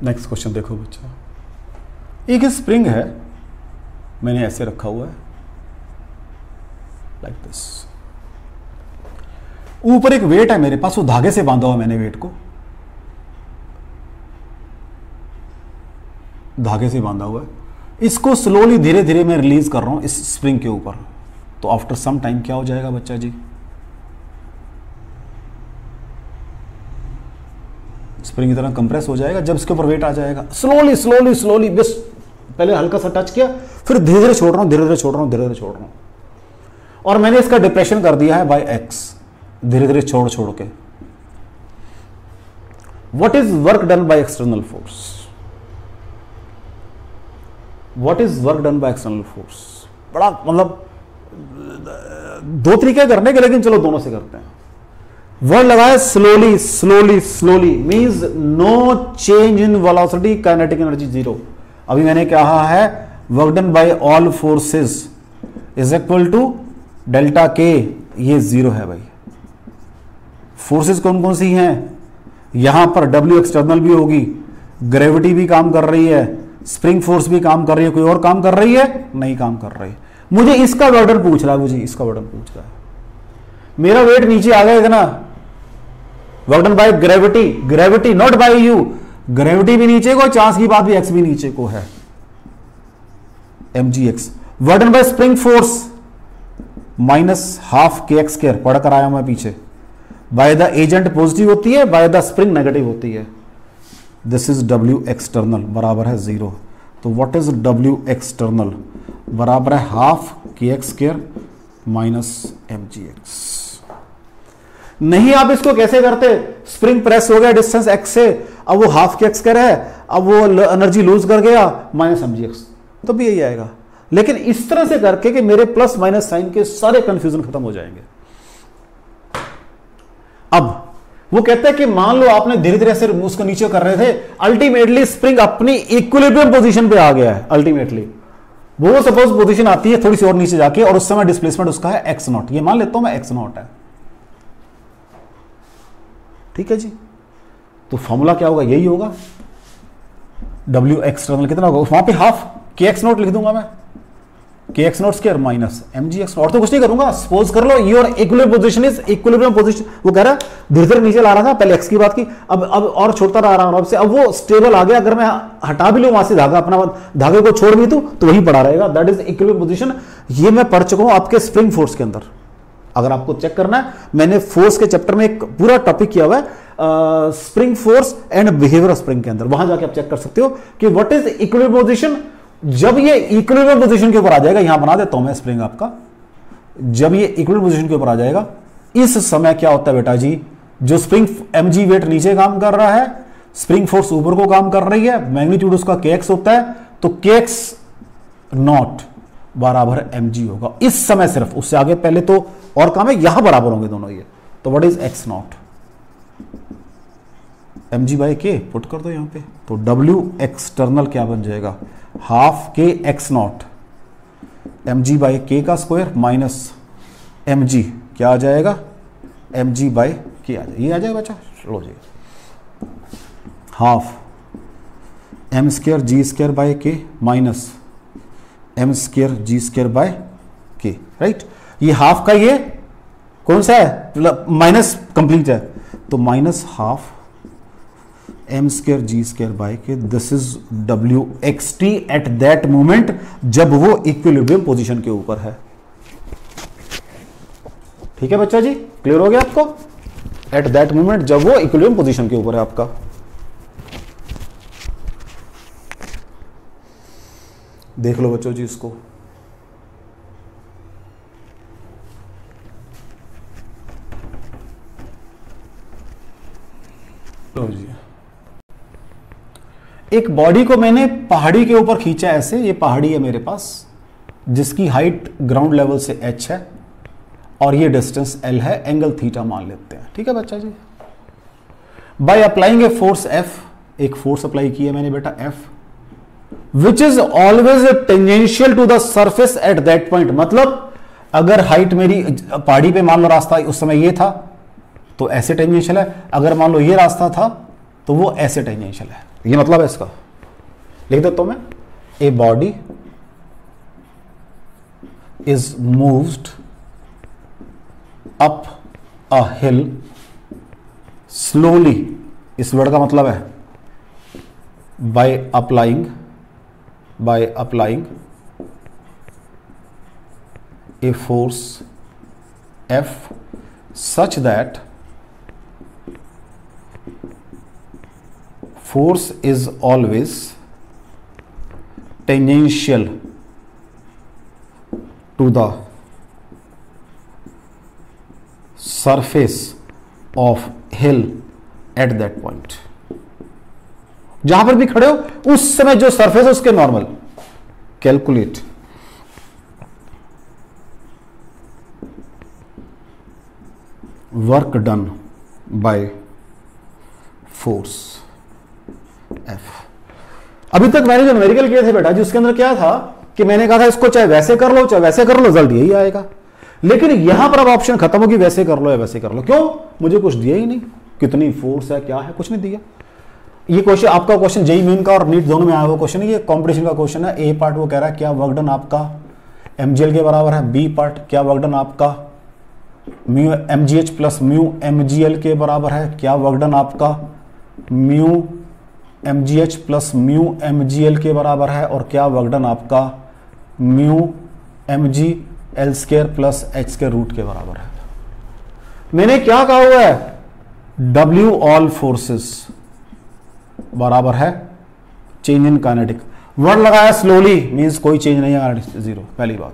नेक्स्ट क्वेश्चन देखो बच्चा, एक स्प्रिंग है, मैंने ऐसे रखा हुआ है लाइक दिस, ऊपर एक वेट है मेरे पास, वो धागे से बांधा हुआ मैंने वेट को, धागे से बांधा हुआ है, इसको स्लोली धीरे धीरे मैं रिलीज कर रहा हूं इस स्प्रिंग के ऊपर, तो आफ्टर सम टाइम क्या हो जाएगा बच्चा जी, स्प्रिंग की तरह कंप्रेस हो जाएगा जब इसके ऊपर वेट आ जाएगा, स्लोली स्लोली स्लोली, बस पहले हल्का सा टच किया, फिर धीरे धीरे छोड़ रहा हूं, धीरे धीरे छोड़ रहा हूं, धीरे धीरे छोड़ रहा हूं, और मैंने इसका डिप्रेशन कर दिया है बाय एक्स, धीरे धीरे छोड़ छोड़ के। What is work done by external force, what is work done by external force, बड़ा मतलब दो तरीके करने के, लेकिन चलो दोनों से करते हैं। वर्ड लगाया slowly slowly slowly, means no change in velocity, kinetic energy 0। अभी मैंने कहा है work done by all forces is equal to delta K, ये 0 है भाई। फोर्सेस कौन कौन सी हैं, यहां पर W एक्सटर्नल भी होगी, ग्रेविटी भी काम कर रही है, स्प्रिंग फोर्स भी काम कर रही है, कोई और काम कर रही है नहीं काम कर रही। मुझे इसका वर्डन पूछ रहा है, मुझे इसका वर्डन पूछ रहा है, मेरा वेट नीचे आ गया इतना, work done by gravity, gravity not by you, gravity भी नीचे को, चांस की बात भी एक्स भी नीचे को है, mgx। वर्डन bye spring force minus half के एक्स स्क्वायर, पढ़ कर आया मैं पीछे, बाय द एजेंट पॉजिटिव होती है, बाय द स्प्रिंग नेगेटिव होती है, दिस इज W एक्सटर्नल बराबर है 0। तो व्हाट इज W एक्सटर्नल बराबर है हाफ के एक्स स्क्वायर माइनस mgx। नहीं आप इसको कैसे करते, स्प्रिंग प्रेस हो गया डिस्टेंस x से, अब वो हाफ के x कर है, अब वो एनर्जी लूज कर गया माइनस mgx, तो भी यही आएगा। लेकिन इस तरह से करके कि मेरे प्लस माइनस साइन के सारे कंफ्यूजन खत्म हो जाएंगे। अब वो कहते हैं कि मान लो आपने धीरे धीरे से उसको नीचे कर रहे थे, अल्टीमेटली स्प्रिंग अपनी इक्विलिब्रियम पोजीशन पे आ गया है। अल्टीमेटली वो सपोज पोजीशन आती है थोड़ी सी और नीचे जाके, और उस समय डिस्प्लेसमेंट उसका है x नॉट, ये मान लेता हूं मैं x नॉट है, ठीक है जी। तो फॉर्मूला क्या होगा, यही होगा, W एक्सटर्नल कितना होगा, वहां पे हाफ के एक्स नॉट लिख दूंगा मैं, K X nought square minus M G X, और तो कुछ नहीं करूंगा। सपोज कर लो your equilibrium position is equilibrium position, वो कह रहा है धीरे धीरे नीचे ला रहा था, पहले एक्स की बात की, अब और छोड़ता रहा आराम से, अब वो स्टेबल आ गया। अगर मैं हटा भी लूं वहां से धागा, अपना धागे को छोड़ भी दूं तो वही पड़ा रहेगा, दैट इज इक्विलिब्रियम पोजीशन। ये मैं पढ़ चुका हूं आपके स्प्रिंग फोर्स के अंदर। अगर आपको चेक करना है, मैंने फोर्स के चैप्टर में एक पूरा टॉपिक किया हुआ है, spring force and behaviour of spring के अंदर, वहां जाके आप चेक कर सकते हो कि व्हाट इज इक्विलिब्रियम पोजीशन। जब ये इक्विलिब्रियम पोजीशन के ऊपर आ जाएगा, यहां बना देता हूं मैं स्प्रिंग आपका, जब ये इक्विलिब्रियम पोजीशन के ऊपर आ जाएगा, इस समय क्या होता है बेटा जी, जो स्प्रिंग mg वेट नीचे काम कर रहा है, स्प्रिंग फोर्स ऊपर को काम कर रही है, मैग्नीट्यूड उसका kx होता है, तो kx नॉट बराबर mg होगा इस समय सिर्फ। उससे आगे पहले तो और काम है, यहां बराबर होंगे दोनों ये, तो what is x not, mg by k put कर दो यहां पे, तो w एक्सटर्नल क्या बन जाएगा, हाफ के एक्स नॉट mg बाई के का स्क्वायर माइनस mg क्या आ जाएगा, mg बाई के आ जाएगा, ये आ जाएगा बच्चा, लो जी, half m square G square by K minus m square G square by K, right. ये हाफ का ये कौन सा है, माइनस कंप्लीट है, तो minus half m square G square by K, this is w X T at that moment जब वो इक्विलिब्रियम पोजीशन के ऊपर है। ठीक है बच्चा जी, क्लियर हो गया आपको, एट दैट मोमेंट जब वो इक्विलिब्रियम पोजीशन के ऊपर है आपका। देख लो बच्चों जी इसको, लो जी, एक बॉडी को मैंने पहाड़ी के ऊपर खींचा ऐसे, ये पहाड़ी है मेरे पास जिसकी हाइट ग्राउंड लेवल से h है और ये डिस्टेंस l है, एंगल थीटा मान लेते हैं, ठीक है बच्चा जी। By applying a force F, एक फोर्स अप्लाई किया मैंने बेटा F, which is always tangential to the surface at that point. मतलब अगर हाइट मेरी पहाड़ी पे मान लो रास्ता उस समय ये था तो ऐसे टेंजेंशियल है, अगर मान लो ये रास्ता था तो वो ऐसे टेंजेंशियल है, ये मतलब है इसका। लिख देता हूं मैं, a body is moved up a hill slowly, इस वर्ड का मतलब है by applying a force F such that force is always tangential to the surface of hill at that point। जहां पर भी खड़े हो उस समय जो सरफेस है उसके normal. Calculate work done by force F। अभी तक मैंने जो न्यूमेरिकल किए थे बेटा जी, उसके अंदर क्या था कि मैंने कहा था इसको चाहे वैसे कर लो चाहे वैसे कर लो, रिजल्ट यही आएगा। लेकिन यहां पर अब ऑप्शन खत्म होगी, वैसे कर लो या वैसे कर लो। क्यों? मुझे कुछ दिया ही नहीं, कितनी फोर्स है क्या है कुछ नहीं दिया। ये क्वेश्चन आपका क्वेश्चन जेईई मेन का और नीट दोनों में आया हुआ क्वेश्चन है, ये कंपटीशन का क्वेश्चन है। ए पार्ट वो कह रहा है क्या वर्क डन आपका mgl के बराबर है, बी पार्ट क्या वर्क डन आपका mu mgh plus mu mgl के बराबर है, क्या वर्क डन आपका mu mgh plus mu mgl के बराबर है, और क्या वर्क डन आपका mu mg l square plus h square root के बराबर है। मैंने क्या कहा हुआ है, W ऑल फोर्सेस बराबर है चेंज इन काइनेटिक। वर्ड लगाया स्लोली मींस कोई चेंज नहीं है, जीरो। पहली बात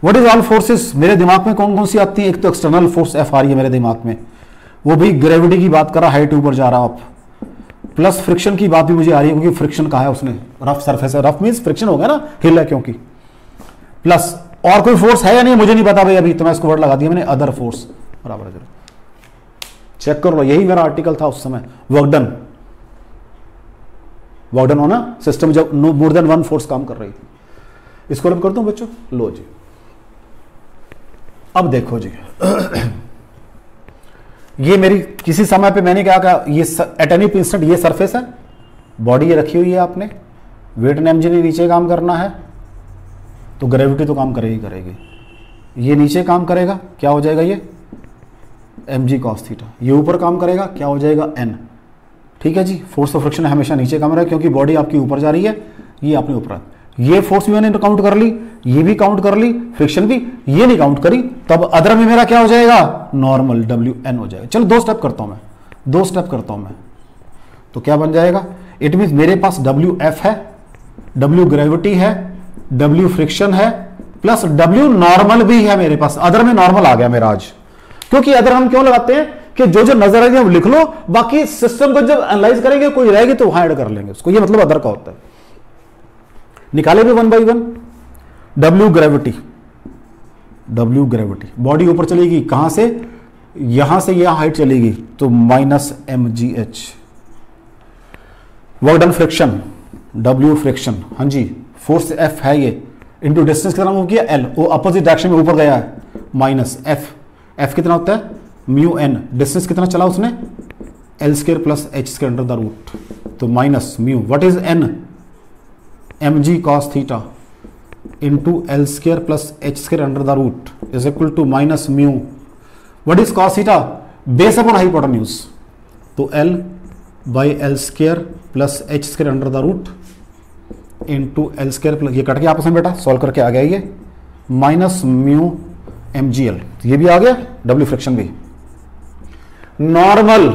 व्हाट इज ऑल फोर्सेस, मेरे दिमाग में कौन कौन सी आती है? एक तो एक्सटर्नल फोर्स एफ आ रही है मेरे दिमाग में, वो भी ग्रेविटी की बात कर रहा, हाइट ऊपर जा रहा आप, प्लस फ्रिक्शन की बात भी मुझे आ रही है क्योंकि फ्रिक्शन कहा है उसने, रफ सरफेस है, रफ मींस फ्रिक्शन हो गया ना, हिल है क्योंकि, प्लस और कोई फोर्स है या नहीं मुझे नहीं पता भाई अभी, तो मैं इसको वर्ड लगा दिया मैंने अदर फोर्स बराबर है। चेक कर लो, यही मेरा आर्टिकल था उस समय, वर्कडन होना सिस्टम जब मोर देन वन फोर्स काम कर रही थी। इसको रब करता हूं बच्चों, लो जी अब देखो जी ये मेरी किसी समय पे मैंने क्या कहा, ये एट एनी इंस्टेंट ये सरफेस है, बॉडी ये रखी हुई है आपने, वेट एंड एमजी ने नीचे काम करना है तो ग्रेविटी तो काम करेगी, ये नीचे काम करेगा क्या हो जाएगा ये mg cos थीटा, ये ऊपर काम करेगा क्या हो जाएगा n। ठीक है जी, फोर्स ऑफ फ्रिक्शन हमेशा नीचे काम रहा है क्योंकि बॉडी आपकी ऊपर जा रही है, ये आपने ऊपर, ये फोर्स भी मैंने काउंट कर ली, ये भी काउंट कर ली, फ्रिक्शन भी, ये नहीं काउंट करी, तब अदर में मेरा क्या हो जाएगा नॉर्मल Wn हो जाएगा। चलो दो स्टेप करता हूं मैं, तो क्या बन जाएगा, इट मीन मेरे पास Wf है, W ग्रेविटी है, W फ्रिक्शन है, प्लस W नॉर्मल भी है मेरे पास, अदर में नॉर्मल आ गया मेरा आज, क्योंकि अदर हम क्यों लगाते हैं कि जो नजर आएगी वो लिख लो, बाकी सिस्टम को जब एनालाइज करेंगे कोई रहेगी तो वहां ऐड कर लेंगे उसको, ये मतलब अदर का होता है। निकाले भी 1 बाई 1, W ग्रेविटी, बॉडी ऊपर चलेगी कहां से यहां हाइट चलेगी तो -mgh। Work done friction, W friction, हाँ जी, फोर्स F है ये, इंटू डिस्टेंस कितना मूव किया L, वो अपोजिट डायरेक्शन में ऊपर गया है, माइनस F कितना होता है म्यू एन, डिस्टेंस कितना चला उसने L² plus H² under the root, तो minus mu, what is N, mg cos theta into L² plus H² under the root is equal to minus mu, what is cos theta base upon hypotenuse, तो L by L² plus H² under the root into L² plus, ये cut के आपस में बेटा solve करके आ गया ये, minus mu mgl, ये भी आ गया, W फ्रिक्शन भी। नॉर्मल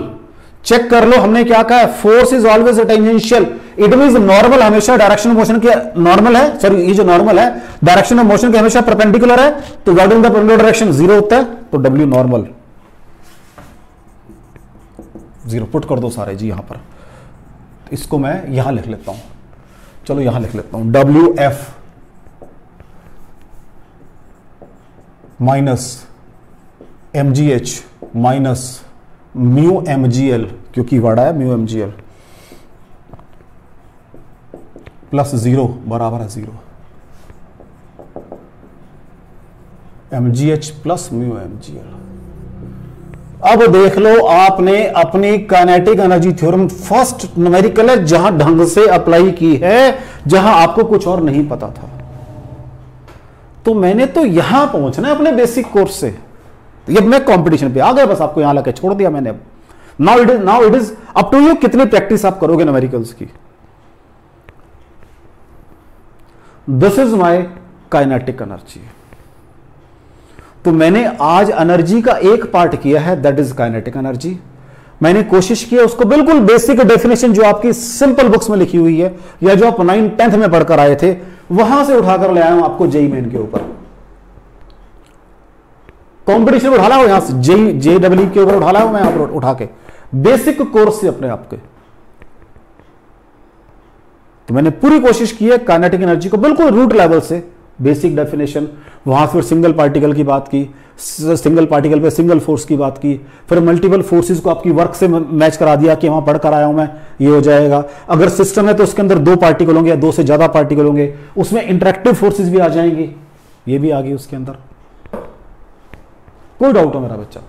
चेक कर लो, हमने क्या कहा है, force is always tangential, it means normal हमेशा डायरेक्शन ऑफ मोशन के नॉर्मल है, सॉरी ये जो नॉर्मल है डायरेक्शन ऑफ मोशन के हमेशा परपेंडिकुलर है, तो word in the perpendicular direction 0 होता है, तो W नॉर्मल 0 पुट कर दो सारे जी यहां पर, इसको मैं यहां लिख लेता हूं, चलो यहां लिख लेता हूं WF minus mgh minus mu mgl, क्योंकि वाड़ा है म्यू mgl प्लस 0 बराबर है 0, mgh प्लस म्यू mgl। अब देख लो आपने अपनी kinetic energy theorem first numerical है जहां ढंग से अप्लाई की है, जहां आपको कुछ और नहीं पता था, तो मैंने तो यहां पहुंचना है अपने बेसिक कोर्स से, तो ये मैं कंपटीशन पे आ गया, बस आपको यहां लाके छोड़ दिया मैंने। अब now it is up to you, कितनी प्रैक्टिस आप करोगे न्यूमेरिकल्स की। This is my kinetic energy, तो मैंने आज एनर्जी का एक पार्ट किया है, दैट इज काइनेटिक एनर्जी। मैंने कोशिश की है उसको बिल्कुल बेसिक डेफिनेशन जो आपकी सिंपल बुक्स में लिखी हुई है, या जो आप 9th 10th में पढ़कर आए थे वहां से उठाकर ले आया हूं आपको जेई मेन के ऊपर, कंपटीशन उठा ला हो यहां से, JEE के ऊपर उठा ला हूं मैं यहां पर उठा के, बेसिक कोर्स से अपने आपके। तो मैंने पूरी कोशिश की है काइनेटिक एनर्जी को बिल्कुल रूट लेवल से, बेसिक डेफिनेशन, वहां से फिर सिंगल पार्टिकल की बात की, सिंगल पार्टिकल पे सिंगल फोर्स की बात की, फिर मल्टीपल फोर्सेस को आपकी वर्क से मैच करा दिया कि वहां पढ़कर आया हूं मैं, ये हो जाएगा। अगर सिस्टम है तो उसके अंदर 2 पार्टिकल होंगे या 2 से ज्यादा पार्टिकल होंगे, उसमें इंटरेक्टिव फोर्सेस भी आ जाएंगी, ये भी आ गई उसके अंदर, कोई डाउट हो मेरा बच्चा।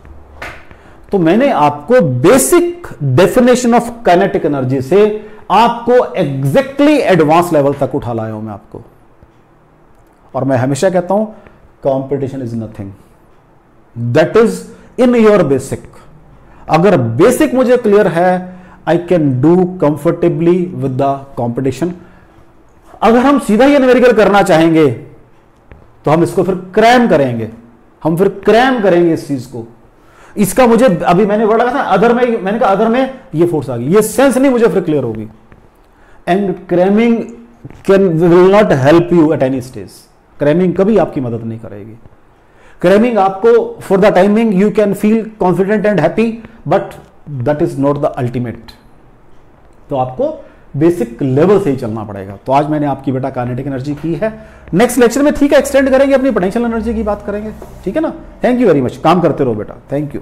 तो मैंने आपको basic definition of kinetic energy से आपको एग्जैक्टली एडवांस लेवल तक उठा लाया हूं मैं आपको, और मैं हमेशा कहता हूं competition is nothing, that is in your basic. अगर बेसिक मुझे क्लियर है, I can do comfortably with the competition. अगर हम सीधा ही न्यूमेरिकल करना चाहेंगे तो हम इसको फिर क्रैम करेंगे, हम फिर क्रैम करेंगे इस चीज को। इसका मुझे अभी मैंने वर्ड लगा था अदर में, मैंने कहा अदर में ये फोर्स आ गई, ये सेंस नहीं मुझे फिर क्लियर होगी, and cramming can will not help you at any stage. Cramming कभी आपकी मदद नहीं करेगी। क्रैमिंग आपको for the timing you can feel confident and happy, but that is not the ultimate. तो आपको बेसिक लेवल से ही चलना पड़ेगा। तो आज मैंने आपकी बेटा काइनेटिक एनर्जी की है। नेक्स्ट लेक्चर में ठीक है एक्सटेंड करेंगे, अपनी पोटेंशियल एनर्जी की बात करेंगे, ठीक है ना। थैंक यू वेरी मच, काम करते रहो बेटा, थैंक यू।